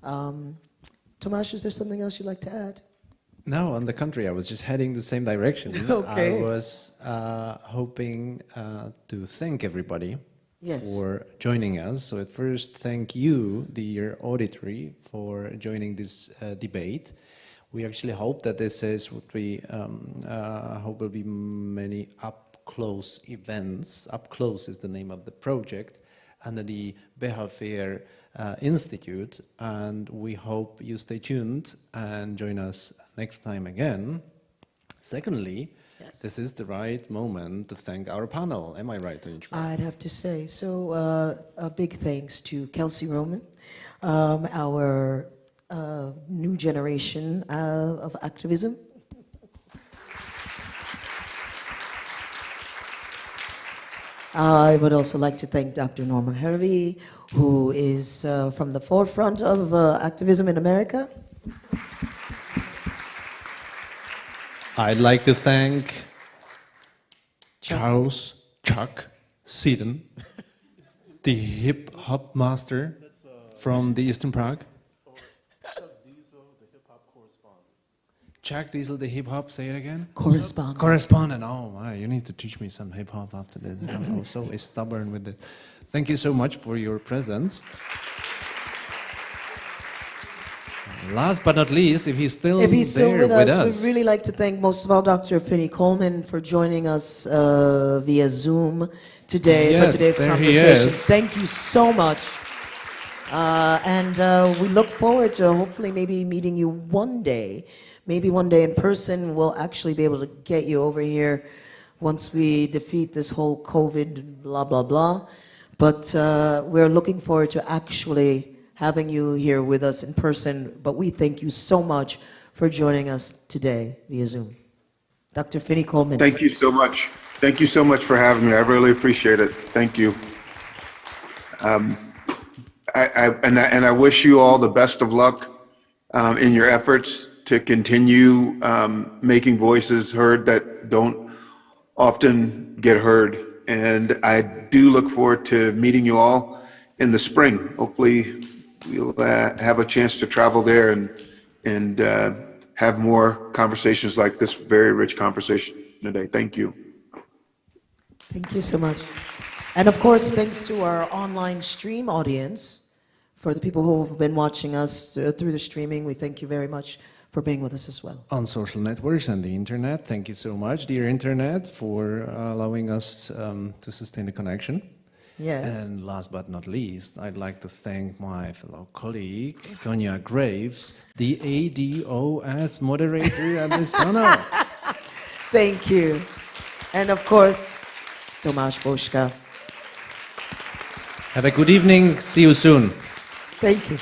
Tomasz, is there something else you'd like to add? No, on the contrary, I was just heading the same direction. Okay. I was hoping to thank everybody Yes. for joining us. So at first, thank you, dear auditory, for joining this debate. We actually hope that this is what we hope will be many up-close events. Up-close is the name of the project under the Behavior Institute, and we hope you stay tuned and join us next time again. Secondly, this is the right moment to thank our panel. Am I right, Anichka? I'd have to say. So a big thanks to Kelsey Roman, our new generation of activism. I would also like to thank Dr. Norma Hervey, who is from the forefront of activism in America. I'd like to thank Charles Chuck Seaton, the hip-hop master from the Eastern Prague. Chuck Diesel, the hip-hop, say it again? Correspondent. Correspondent, oh my, you need to teach me some hip-hop after this. I'm so stubborn with it. Thank you so much for your presence. Last but not least, if he's still with us, we'd really like to thank most of all Dr. Finney Coleman for joining us via Zoom today for today's conversation. Thank you so much. And we look forward to hopefully maybe meeting you one day. Maybe one day in person, we'll actually be able to get you over here once we defeat this whole COVID blah, blah, blah. But we're looking forward to actually having you here with us in person. But we thank you so much for joining us today via Zoom. Dr. Finney Coleman. Thank you so much. Thank you so much for having me. I really appreciate it. Thank you. I wish you all the best of luck in your efforts to continue making voices heard that don't often get heard. And I do look forward to meeting you all in the spring. Hopefully we'll have a chance to travel there and have more conversations like this very rich conversation today. Thank you. Thank you so much. And of course, thanks to our online stream audience, for the people who have been watching us through the streaming, we thank you very much for being with us as well. On social networks and the internet, thank you so much, dear internet, for allowing us to sustain the connection. Yes. And last but not least, I'd like to thank my fellow colleague, Tonya Graves, the ADOS moderator at this panel. Thank you. And of course, Tomasz Boška. Have a good evening. See you soon. Thank you.